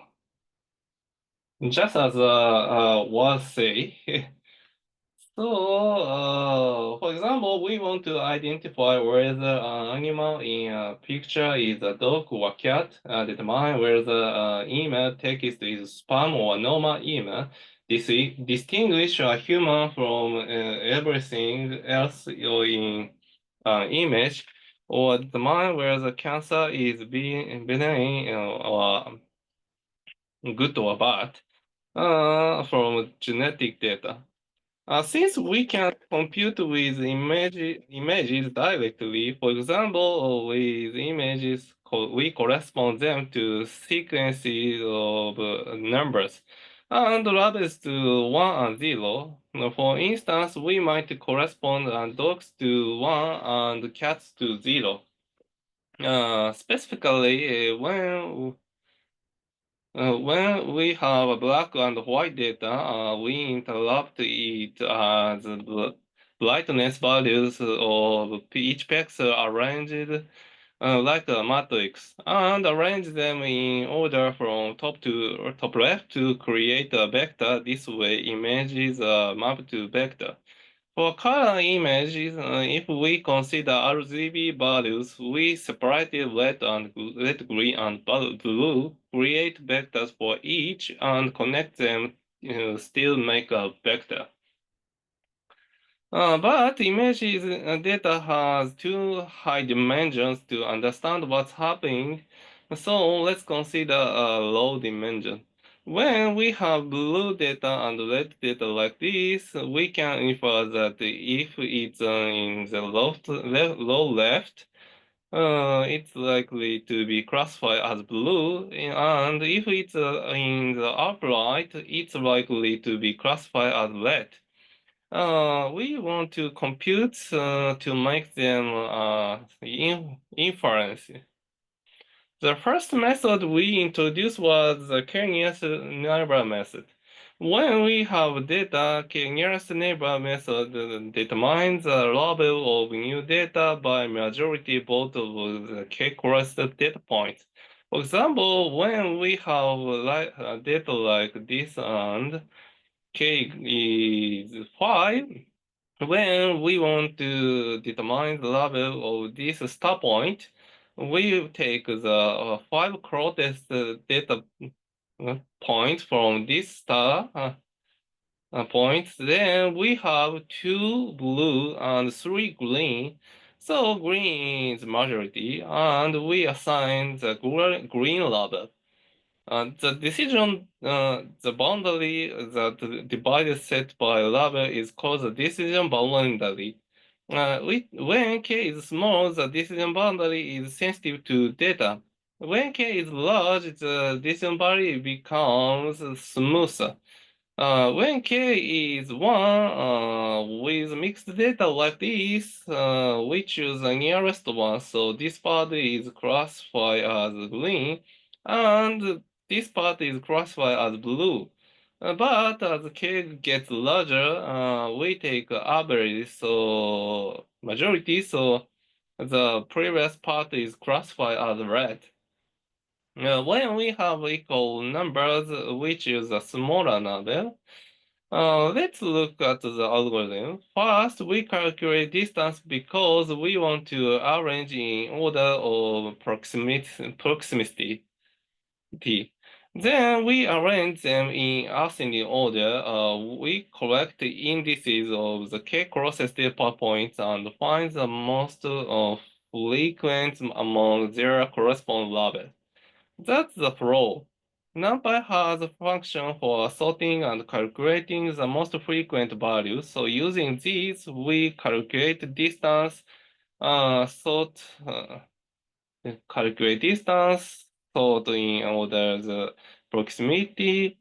just as was say. So, for example, we want to identify whether an animal in a picture is a dog or a cat, determine whether email text is spam or normal email, distinguish a human from everything else in an image, or determine whether cancer is being benign or good or bad from genetic data. Since we can compute with images directly, for example, with images, we correspond them to sequences of numbers and rabbits to 1 and 0. For instance, we might correspond dogs to 1 and cats to 0. Specifically, when we have a black and white data, we interrupt it as brightness values of each pixel arranged like a matrix and arrange them in order from top to top left to create a vector. This way, images are mapped to vector. For color images, if we consider RGB values, we separated red, green, and blue, create vectors for each, and connect them, still make a vector. But images data has too high dimensions to understand what's happening, so let's consider a low dimension. When we have blue data and red data like this, we can infer that if it's in the low left, it's likely to be classified as blue, and if it's in the upright, it's likely to be classified as red. We want to compute to make them inference. The first method we introduced was the k-nearest neighbor method. When we have data, k-nearest neighbor method determines the level of new data by majority vote of the k-closest data points. For example, when we have data like this and k is 5, when we want to determine the level of this star point, we take the 5 closest data points from this star points. Then we have 2 blue and 3 green. So green is majority, and we assign the green label. The decision, the boundary that divided set by label is called the decision boundary. When k is small, the decision boundary is sensitive to data. When k is large, the decision boundary becomes smoother. When k is 1, with mixed data like this, we choose the nearest one, so this part is classified as green, and this part is classified as blue. But as k gets larger, we take average, so majority, so the previous part is classified as red. When we have equal numbers, we choose a smaller number. Let's look at the algorithm. First, we calculate distance because we want to arrange in order of proximity. Then we arrange them in ascending order. We collect the indices of the k closest data points and find the most frequent among their corresponding labels. That's the flow. NumPy has a function for sorting and calculating the most frequent values. So using these, we calculate distance, sort, calculate distance, sort in order the proximity,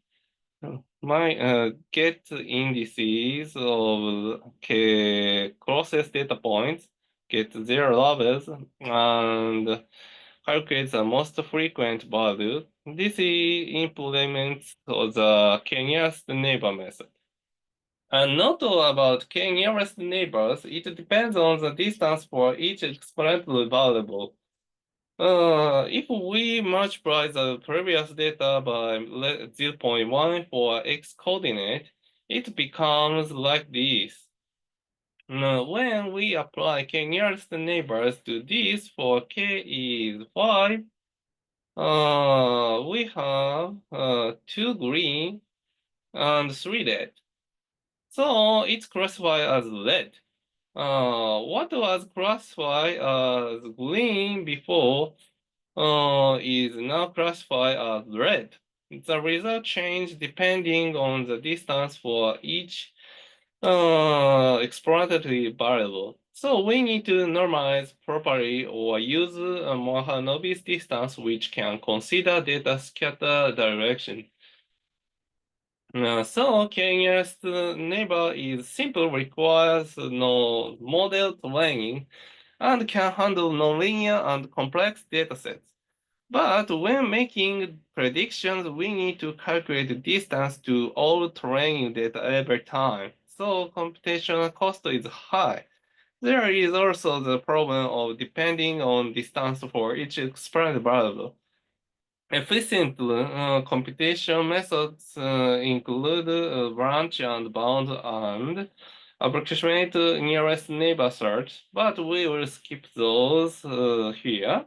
get indices of k closest data points, get their levels, and calculate the most frequent value. This implements the k-nearest neighbor method. And not all about k-nearest neighbors, it depends on the distance for each experimental variable. If we multiply the previous data by 0.1 for x coordinate, it becomes like this. Now, when we apply k nearest neighbors to this for k is 5, we have 2 green and 3 red. So it's classified as red. What was classified as green before is now classified as red. The result change depending on the distance for each exploratory variable. So we need to normalize properly or use a Mahalanobis distance which can consider data scatter direction. So k-nearest neighbor is simple, requires no model training, and can handle nonlinear and complex datasets. But when making predictions, we need to calculate the distance to all training data every time. So computational cost is high. There is also the problem of depending on distance for each experiment variable. Efficient computation methods include branch and bound and approximate nearest neighbor search, but we will skip those here.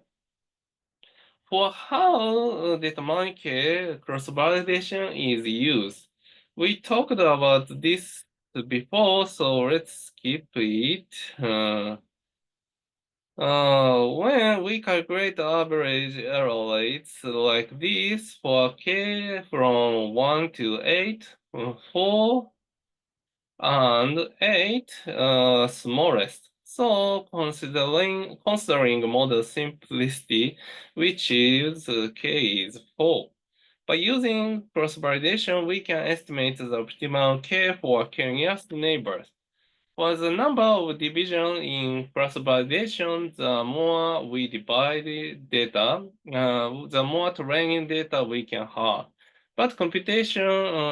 For how determine k cross-validation is used, we talked about this before, so let's skip it. When we calculate the average error rates like this for k from 1 to 8, 4, and 8 smallest. So considering model simplicity, we choose k is 4. By using cross-validation, we can estimate the optimal k for k-nearest neighbors. For the number of divisions in cross-validation, the more we divide the data, the more training data we can have. But computation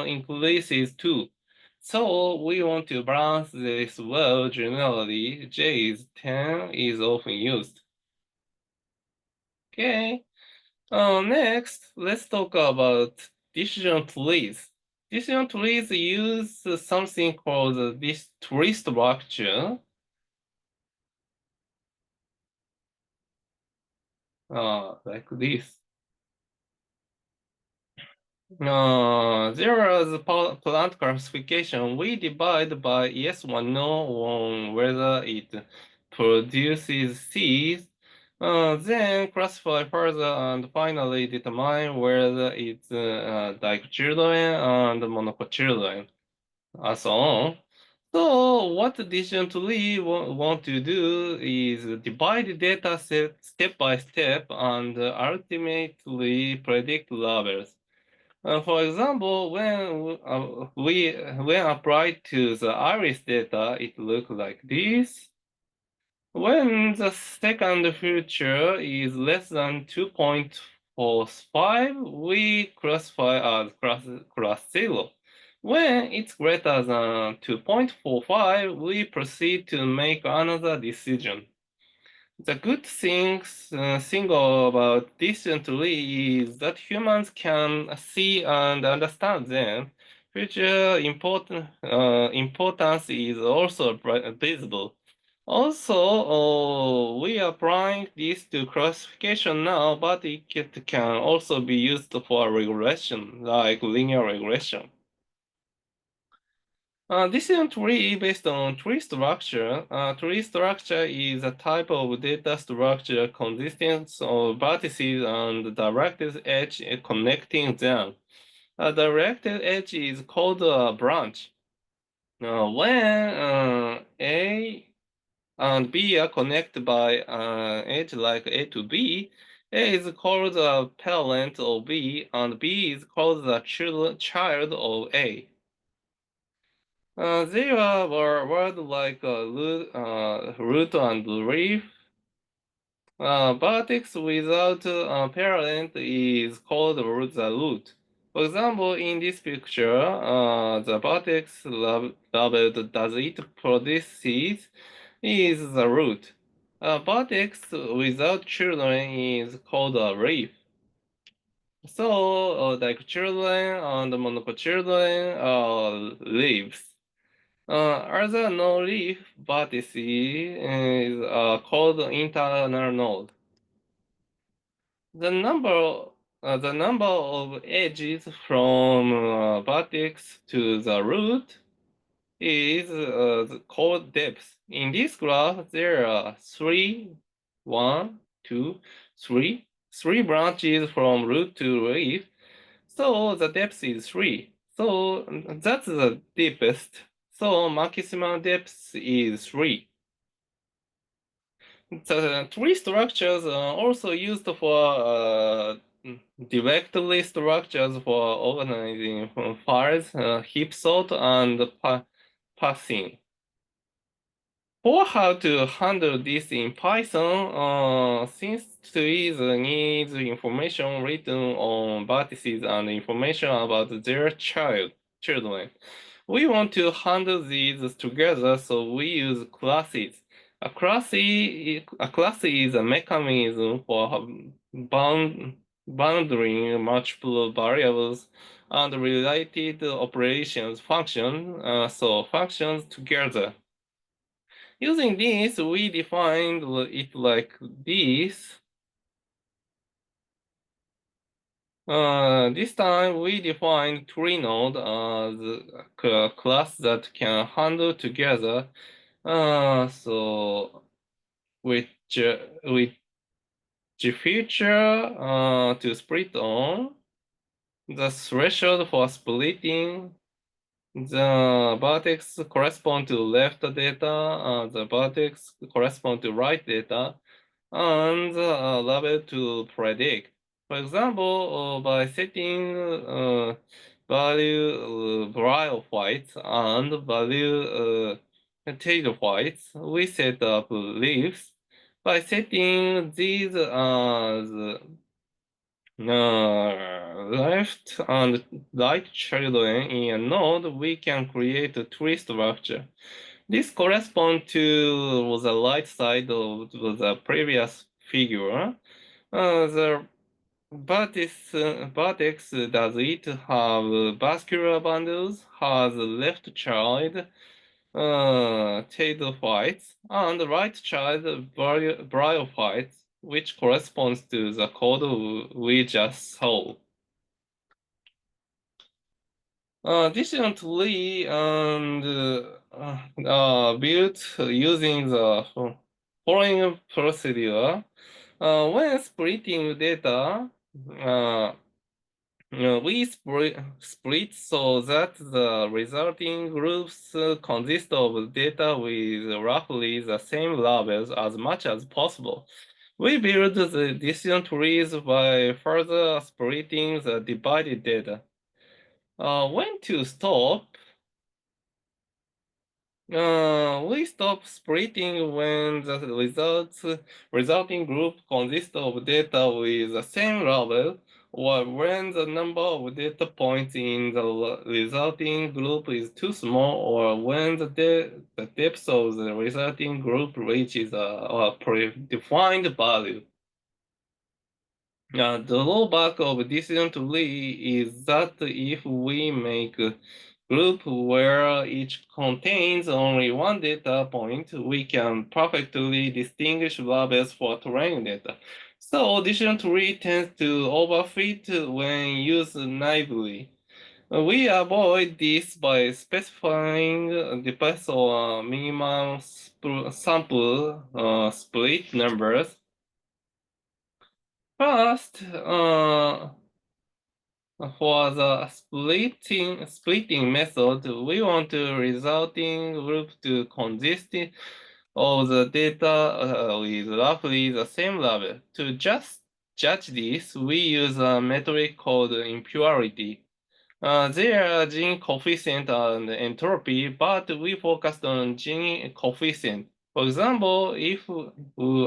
increases too. So we want to balance this well. Generally, J is 10 is often used. Okay. Next, let's talk about decision trees. Decision trees use something called this tree structure. Like this. There is plant classification. We divide by yes or no on whether it produces seeds, then classify further and finally determine whether it's dicotyledon and monocotyledon, and so on. So what decision tree want to do is divide data set step by step and ultimately predict labels. For example, when applied to the iris data, it looks like this. When the second feature is less than 2.45, we classify as class 0. When it's greater than 2.45, we proceed to make another decision. The good thing about decision tree is that humans can see and understand them. Future importance is also visible. Also, we are applying this to classification now, but it can also be used for regression, like linear regression. Decision tree based on tree structure. Tree structure is a type of data structure consisting of vertices and directed edge connecting them. A directed edge is called a branch. When A and B are connected by edge like A to B, A is called the parent of B, and B is called the child of A. There are words like root and leaf. Vertex without parent is called the root. For example, in this picture, the vertex labeled does it produce seeds is the root. A vertex without children is called a leaf. So, like children and monocotyledon are leaves. Other no-leaf vertices is called internal node. The number of edges from vertex to the root is called depth. In this graph, there are one, two, three branches from root to leaf. So the depth is 3. So that's the deepest. So maximum depth is 3. The tree structures are also used for directly structures for organizing files, heap sort, and parsing. For how to handle this in Python, since trees needs information written on vertices and information about their children, we want to handle these together, so we use classes. A class is a mechanism for bounding multiple variables and related operations functions together. Using this, we defined it like this. This time we defined tree node as a class that can handle together. So which feature to split on, the threshold for splitting, the vertex correspond to left data, the vertex correspond to right data, and label to predict. For example, by setting value bryophytes and value pteridophytes, we set up leaves. By setting these as left and right children in a node, we can create a tree structure. This corresponds to the right side of the previous figure. The vertex does it have vascular bundles, has left child, pteridophytes, and right child bryophytes, which corresponds to the code we just saw. Additionally, and built using the following procedure. When splitting data, we split so that the resulting groups consist of data with roughly the same labels as much as possible. We build the decision trees by further splitting the divided data. When to stop? We stop splitting when the resulting group consists of data with the same level, or when the number of data points in the resulting group is too small, or when the depth of the resulting group reaches a predefined value. The drawback of decision tree is that if we make a group where each contains only one data point, we can perfectly distinguish labels for training data. So decision tree tends to overfit when used naively. We avoid this by specifying the best or minimum sample split numbers. First, for the splitting method, we want the resulting group to consist of the data with roughly the same level. To just judge this, we use a metric called impurity. There are gene coefficient and entropy, but we focused on gene coefficient. For example, if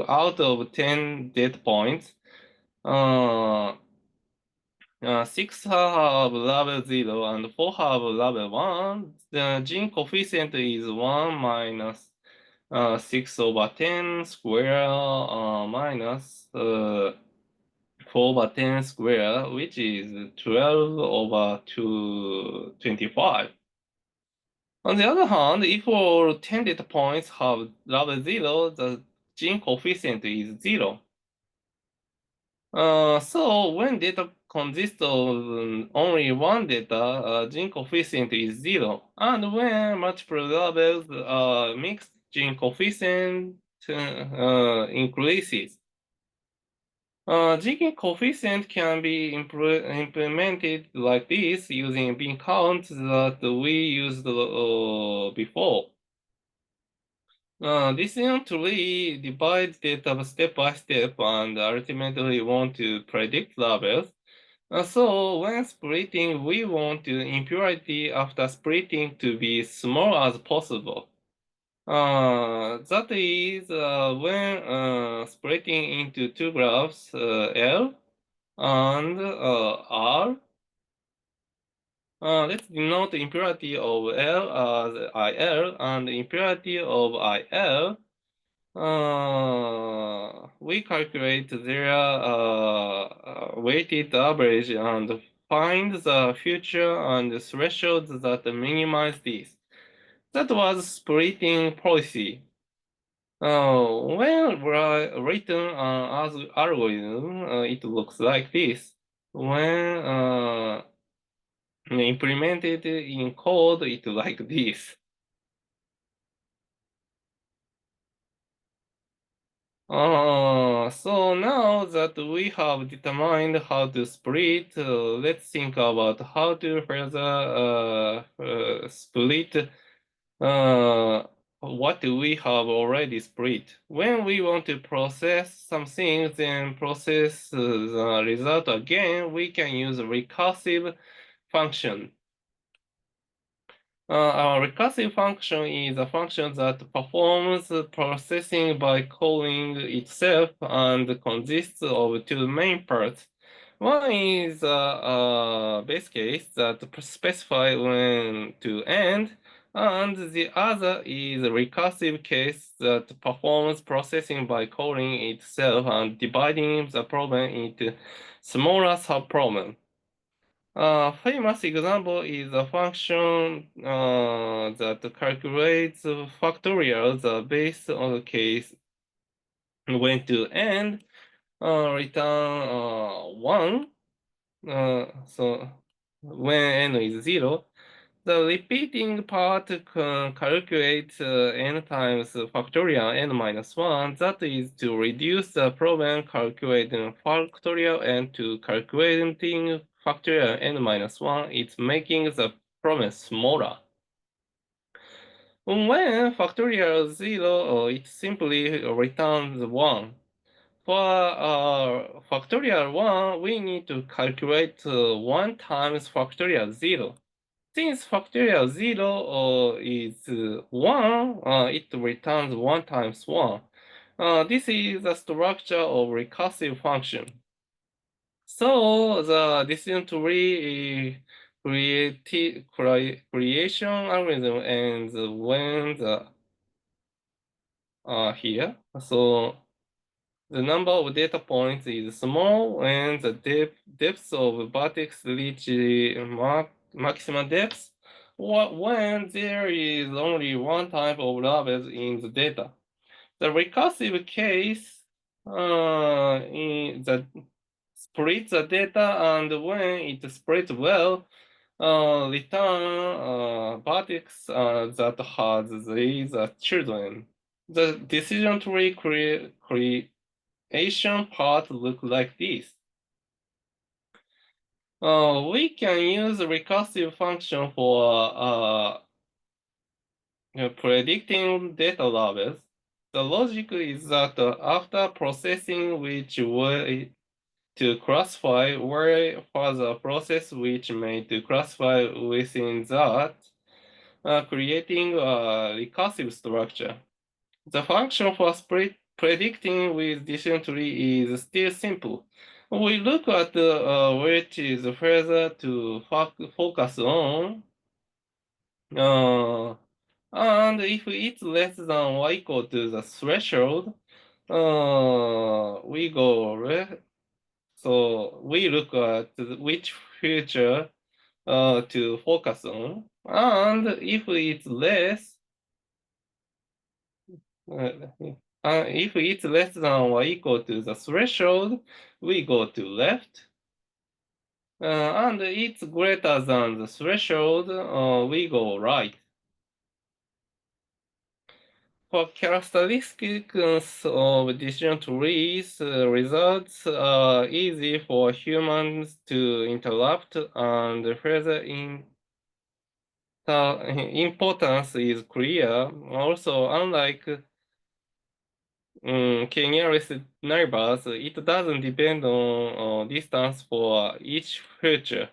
out of 10 data points, 6 have level 0 and 4 have level 1. The gene coefficient is 1 minus 6 over 10 square minus 4 over 10 square, which is 12 over 25. On the other hand, if all 10 data points have level 0, the gene coefficient is 0. So when data consists of only one data, gene coefficient is 0. And when multiple levels are mixed, gene coefficient increases. Gene coefficient can be implemented like this using bin counts that we used before. Decision tree divides data step by step and ultimately want to predict levels. So when splitting, we want the impurity after splitting to be small as possible. That is when splitting into two graphs, L and R. Let's denote the impurity of L as IL and the impurity of IL. We calculate their weighted average and find the future and the thresholds that minimize this. That was splitting policy. When written as algorithm, it looks like this. When implemented in code, it like this. So now that we have determined how to split, let's think about how to further split what we have already split. When we want to process something, then process the result again, we can use a recursive function. Our recursive function is a function that performs processing by calling itself and consists of two main parts. One is a base case that specifies when to end, and the other is a recursive case that performs processing by calling itself and dividing the problem into smaller subproblems. A famous example is a function that calculates factorials based on the case when to end, return 1. So when n is 0, The repeating part calculates n times factorial n minus 1. That is to reduce the problem calculating factorial n to calculating factorial n minus 1. It's making the problem smaller. When factorial 0, it simply returns 1. For factorial 1, we need to calculate 1 times factorial 0. Since factorial 0 is 1, it returns 1 times 1. This is the structure of recursive function. So the decision tree creation algorithm ends when the here. So the number of data points is small and the depth of vertex reach maximum depth when there is only one type of labels in the data. The recursive case in the splits the data, and when it splits well, return vertex that has these children. The decision tree creation part look like this. We can use recursive function for predicting data labels. The logic is that after processing which way to classify, where further process which may to classify within that, creating a recursive structure. The function for predicting with decision tree is still simple. We look at which is further to focus on, and if it's less than or equal to the threshold, we go left. So we look at which feature to focus on, and if it's less, if it's less than or equal to the threshold, we go to left. And it's greater than the threshold, we go right. For characteristics of decision trees, results are easy for humans to interrupt, and further importance is clear. Also, unlike k-nearest neighbors, it doesn't depend on distance for each feature.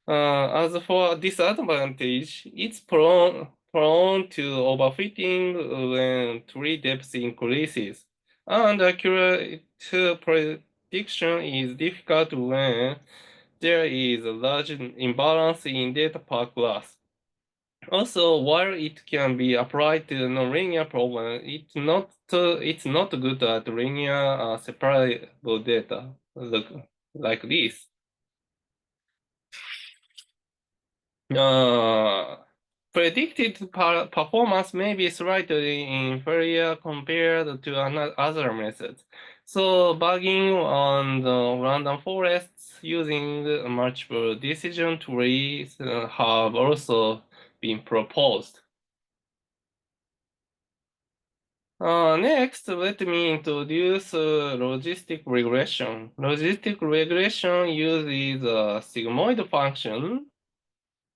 As for disadvantage, it's prone to overfitting when tree depth increases, and accurate prediction is difficult when there is a large imbalance in data per class. Also, while it can be applied to nonlinear problem, it's not good at linear separable data like this. Predicted performance may be slightly inferior compared to other methods. So bugging on the random forests using multiple decision trees have also been proposed. Next, let me introduce logistic regression. Logistic regression uses a sigmoid function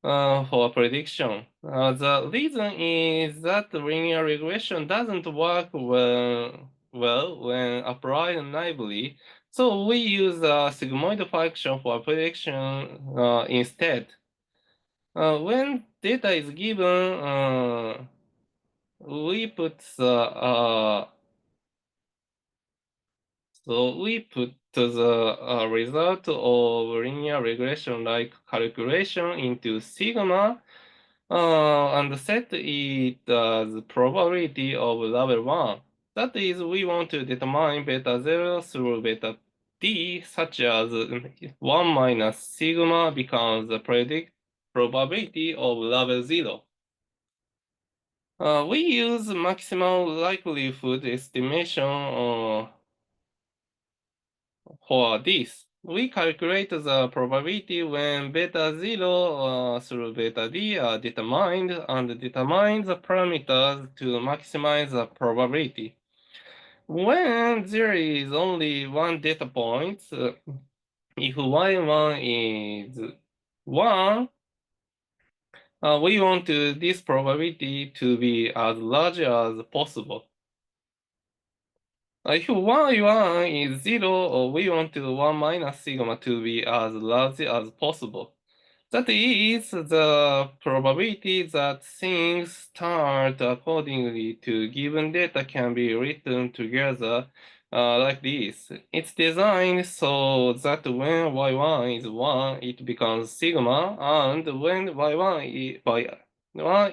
for prediction. The reason is that linear regression doesn't work well when applied naively, so we use a sigmoid function for prediction instead. When data is given, we put the result of linear regression like calculation into sigma and set it as probability of level 1. That is, we want to determine beta 0 through beta t, such as 1 minus sigma becomes the probability of level 0. We use maximum likelihood estimation for this. we calculate the probability when beta 0 through beta d are determined and determine the parameters to maximize the probability. When there is only one data point, if y1 is 1, we want this probability to be as large as possible. If y1 is 0, we want 1 minus sigma to be as large as possible. That is the probability that things start accordingly to given data can be written together like this. It's designed so that when y1 is 1, it becomes sigma, and when y1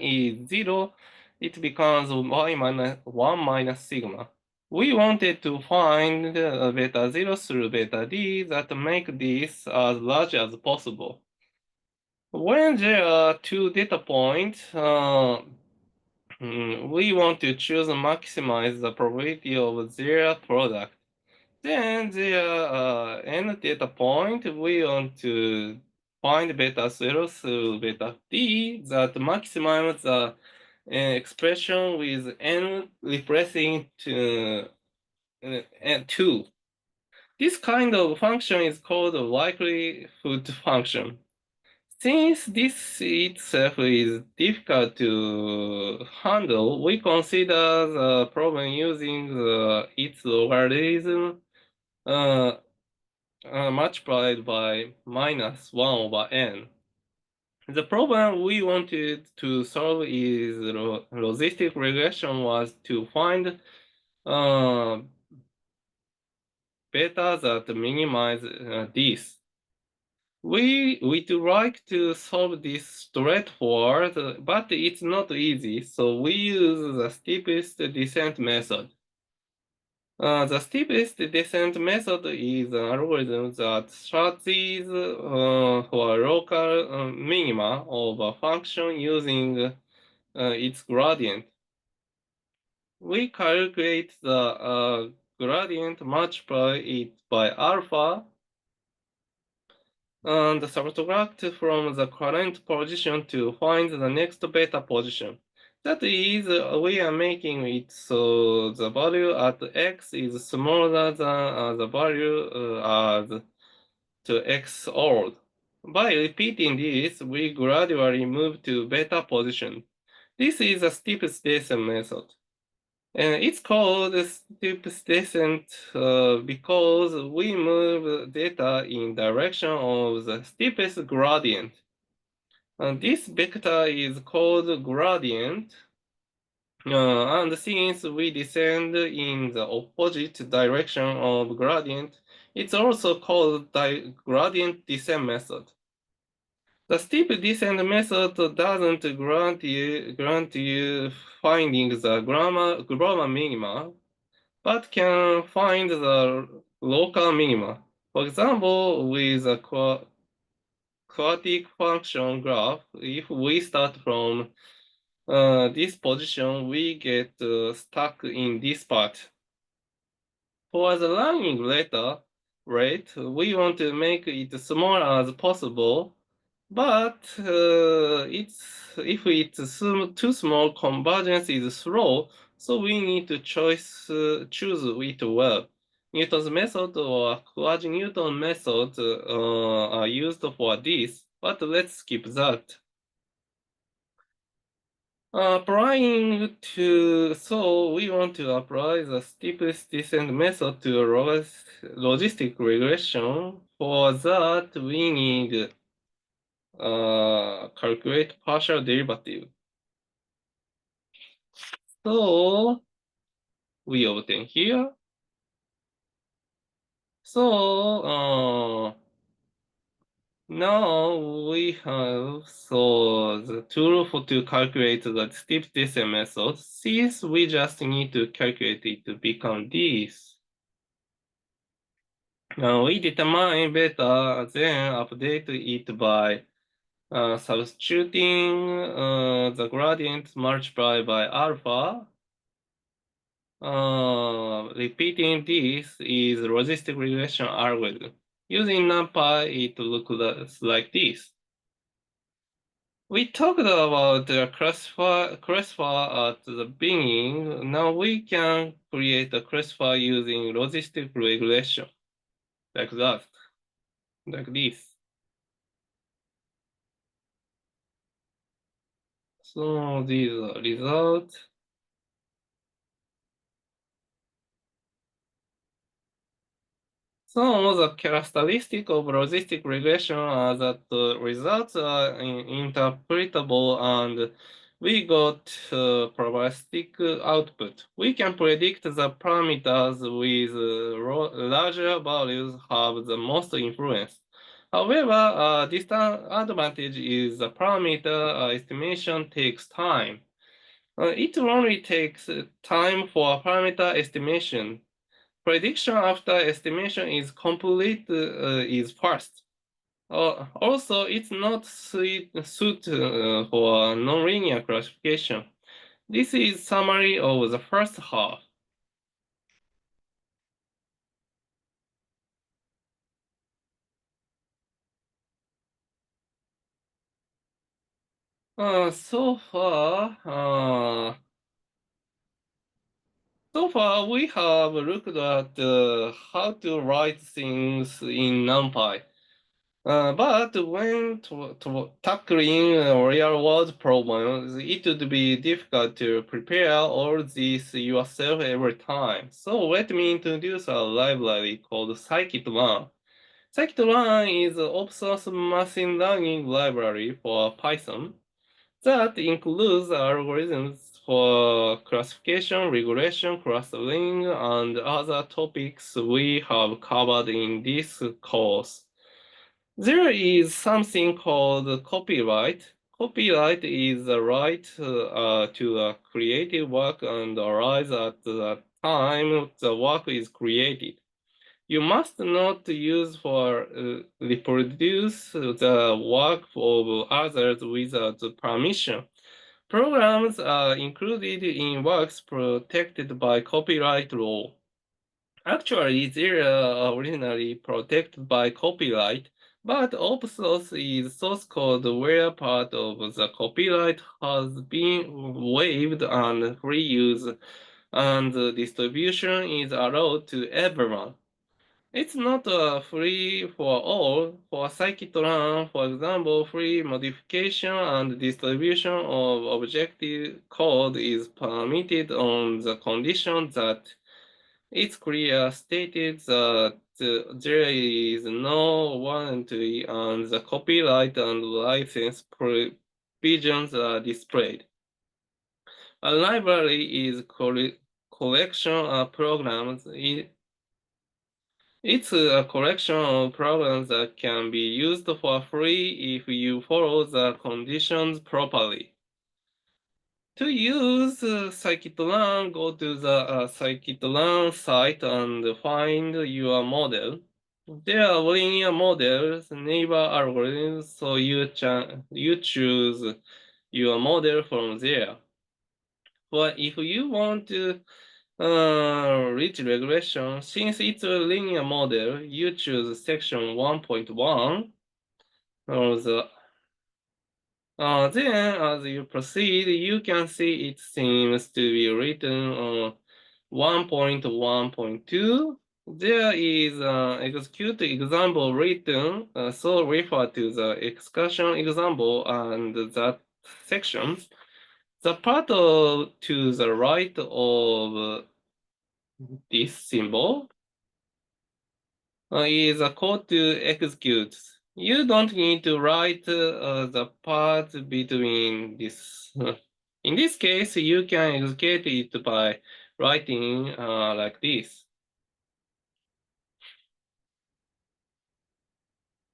is 0, it becomes y minus 1 minus sigma. We wanted to find beta 0 through beta d that make this as large as possible. When there are two data points, we want to choose and maximize the probability of their product. Then there are n data point, we want to find beta 0 through beta d that maximizes the expression with n replacing to n2. This kind of function is called a likelihood function. Since this itself is difficult to handle, we consider the problem using its logarithm multiplied by minus 1 over n. The problem we wanted to solve is logistic regression was to find beta that minimize this. We'd like to solve this straightforward, but it's not easy, so we use the steepest descent method. The steepest descent method is an algorithm that searches for local minima of a function using its gradient. We calculate the gradient, multiply it by alpha, and subtract from the current position to find the next beta position. That is, we are making it so the value at x is smaller than the value as to x old. By repeating this, we gradually move to beta position. This is a steepest descent method. And it's called steepest descent because we move data in direction of the steepest gradient. And this vector is called gradient. And since we descend in the opposite direction of gradient, it's also called gradient descent method. The steep descent method doesn't grant you finding the global minima, but can find the local minima. For example, with a quadratic function graph, if we start from this position, we get stuck in this part. For the learning rate, we want to make it small as possible, but if it's too small, convergence is slow, so we need to choose it well. Newton's method or quasi-Newton method are used for this, but let's skip that. So we want to apply the steepest descent method to logistic regression. For that, we need calculate partial derivative. So we obtain here. So now we have the tool to calculate the steep descent method. Since we just need to calculate it to become this. We determine beta, then update it by substituting the gradient multiplied by alpha. Repeating this is logistic regression algorithm. Using NumPy, it looks like this. We talked about the classifier at the beginning. Now we can create a classifier using logistic regression, like that, like this. So these are results. Some of the characteristics of logistic regression are that the results are interpretable and we got probabilistic output. We can predict the parameters with larger values have the most influence. However, a disadvantage is the parameter estimation takes time. It only takes time for parameter estimation. Prediction after estimation is complete is fast. Also, it's not suit for nonlinear classification. This is summary of the first half. So far, we have looked at how to write things in NumPy. But when tackling real-world problems, it would be difficult to prepare all this yourself every time. So let me introduce a library called scikit-learn. Scikit-learn is an open-source machine learning library for Python that includes algorithms for classification, regression, clustering, and other topics we have covered in this course. There is something called copyright. Copyright is the right to a creative work and arise at the time the work is created. You must not use or reproduce the work of others without permission. Programs are included in works protected by copyright law. Actually, they are originally protected by copyright, but open source is source code where part of the copyright has been waived and free use and distribution is allowed to everyone. It's not free for all. For scikit-learn, for example, free modification and distribution of objective code is permitted on the condition that it's clear stated that there is no warranty and the copyright and license provisions are displayed. A library is collection of programs. It's a collection of programs that can be used for free if you follow the conditions properly. To use scikit-learn, go to the scikit-learn site and find your model. There are linear models, neighbor algorithms, so you choose your model from there. But if you want to reach regression, since it's a linear model, you choose section 1.1 or the then, as you proceed, you can see it seems to be written on 1.1.2. There is an execute example written, so refer to the excursion example and that section. The part to the right of this symbol is a code to execute. You don't need to write the part between this. In this case, you can execute it by writing like this.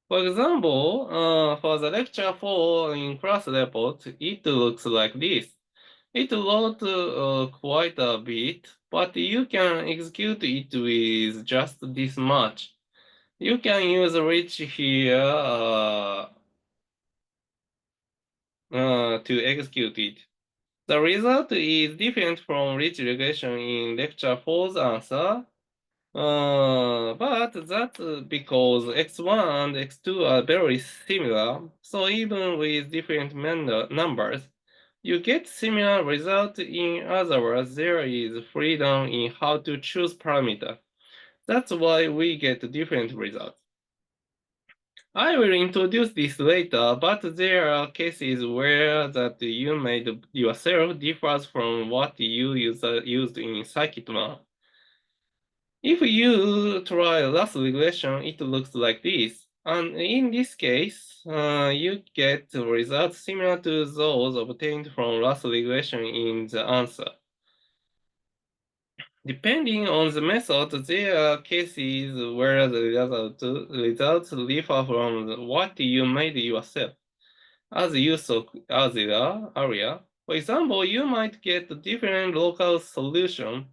For example, for the lecture 4 in class report, it looks like this. It wrote quite a bit, but you can execute it with just this much. You can use rich here to execute it. The result is different from rich regression in lecture 4's answer. But that's because x1 and x2 are very similar, so even with different numbers, you get similar results. In other words, there is freedom in how to choose parameter. That's why we get different results. I will introduce this later, but there are cases where that you made yourself differs from what you used in scikit-learn. If you try loss regression, it looks like this. And in this case, you get results similar to those obtained from loss regression in the answer. Depending on the method, there are cases where the results differ from what you made yourself. As you saw earlier, for example, you might get different local solution,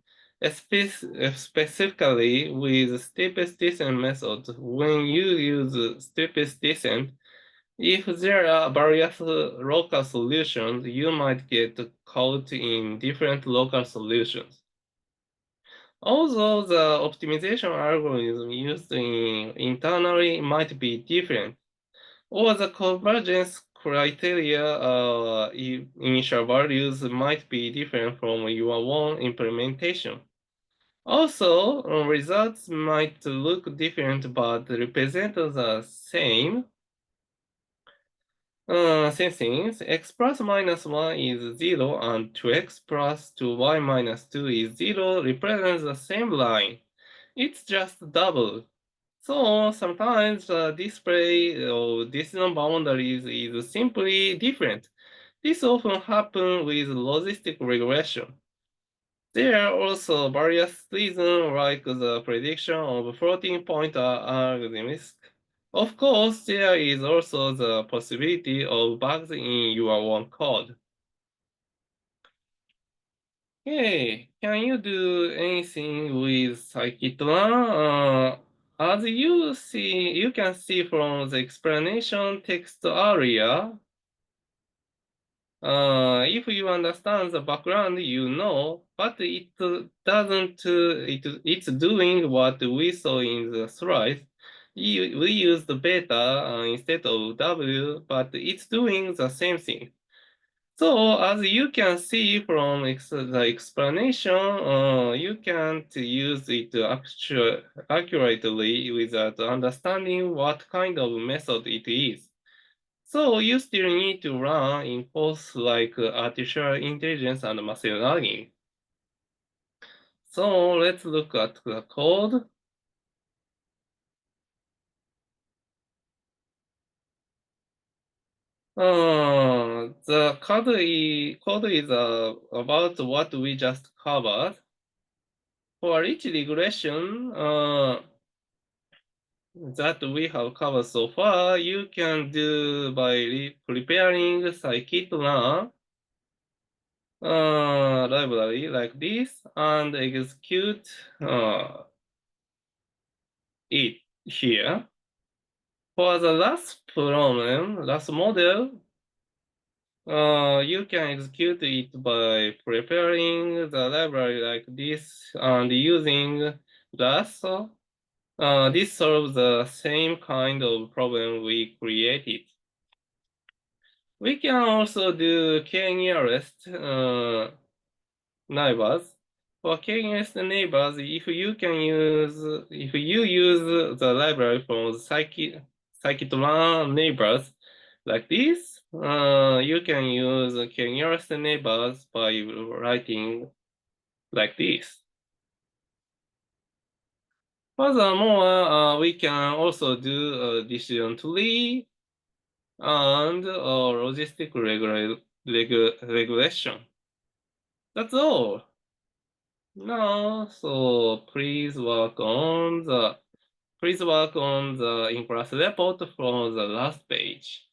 specifically with steepest descent method. When you use steepest descent, if there are various local solutions, you might get caught in different local solutions. Although the optimization algorithm used internally might be different, or the convergence criteria initial values might be different from your own implementation. Also, results might look different but represent the same things. X plus minus 1 is 0 and 2x plus 2y minus 2 is 0 represents the same line. It's just double. So sometimes the display of decision boundaries is simply different. This often happens with logistic regression. There are also various reasons like the prediction of floating point algorithms. Of course, there is also the possibility of bugs in your own code. Hey, can you do anything with scikit-learn? As you can see from the explanation text earlier, if you understand the background, you know, but it doesn't, it's doing what we saw in the slide. We used beta instead of W, but it's doing the same thing. So as you can see from the explanation, you can't use it accurately without understanding what kind of method it is. So you still need to run in courses like artificial intelligence and machine learning. So let's look at the code. The code is about what we just covered. For each regression that we have covered so far, you can do by preparing scikit-learn library like this and execute it here. For the last model, you can execute it by preparing the library like this and using Rust. This solves the same kind of problem we created. We can also do k-nearest neighbors. For k-nearest neighbors, if you use the library from the scikit-learn neighbors like this, you can use k-nearest neighbors by writing like this. Furthermore, we can also do a decision tree and logistic regression. That's all. Now, so please work on the in-class report from the last page.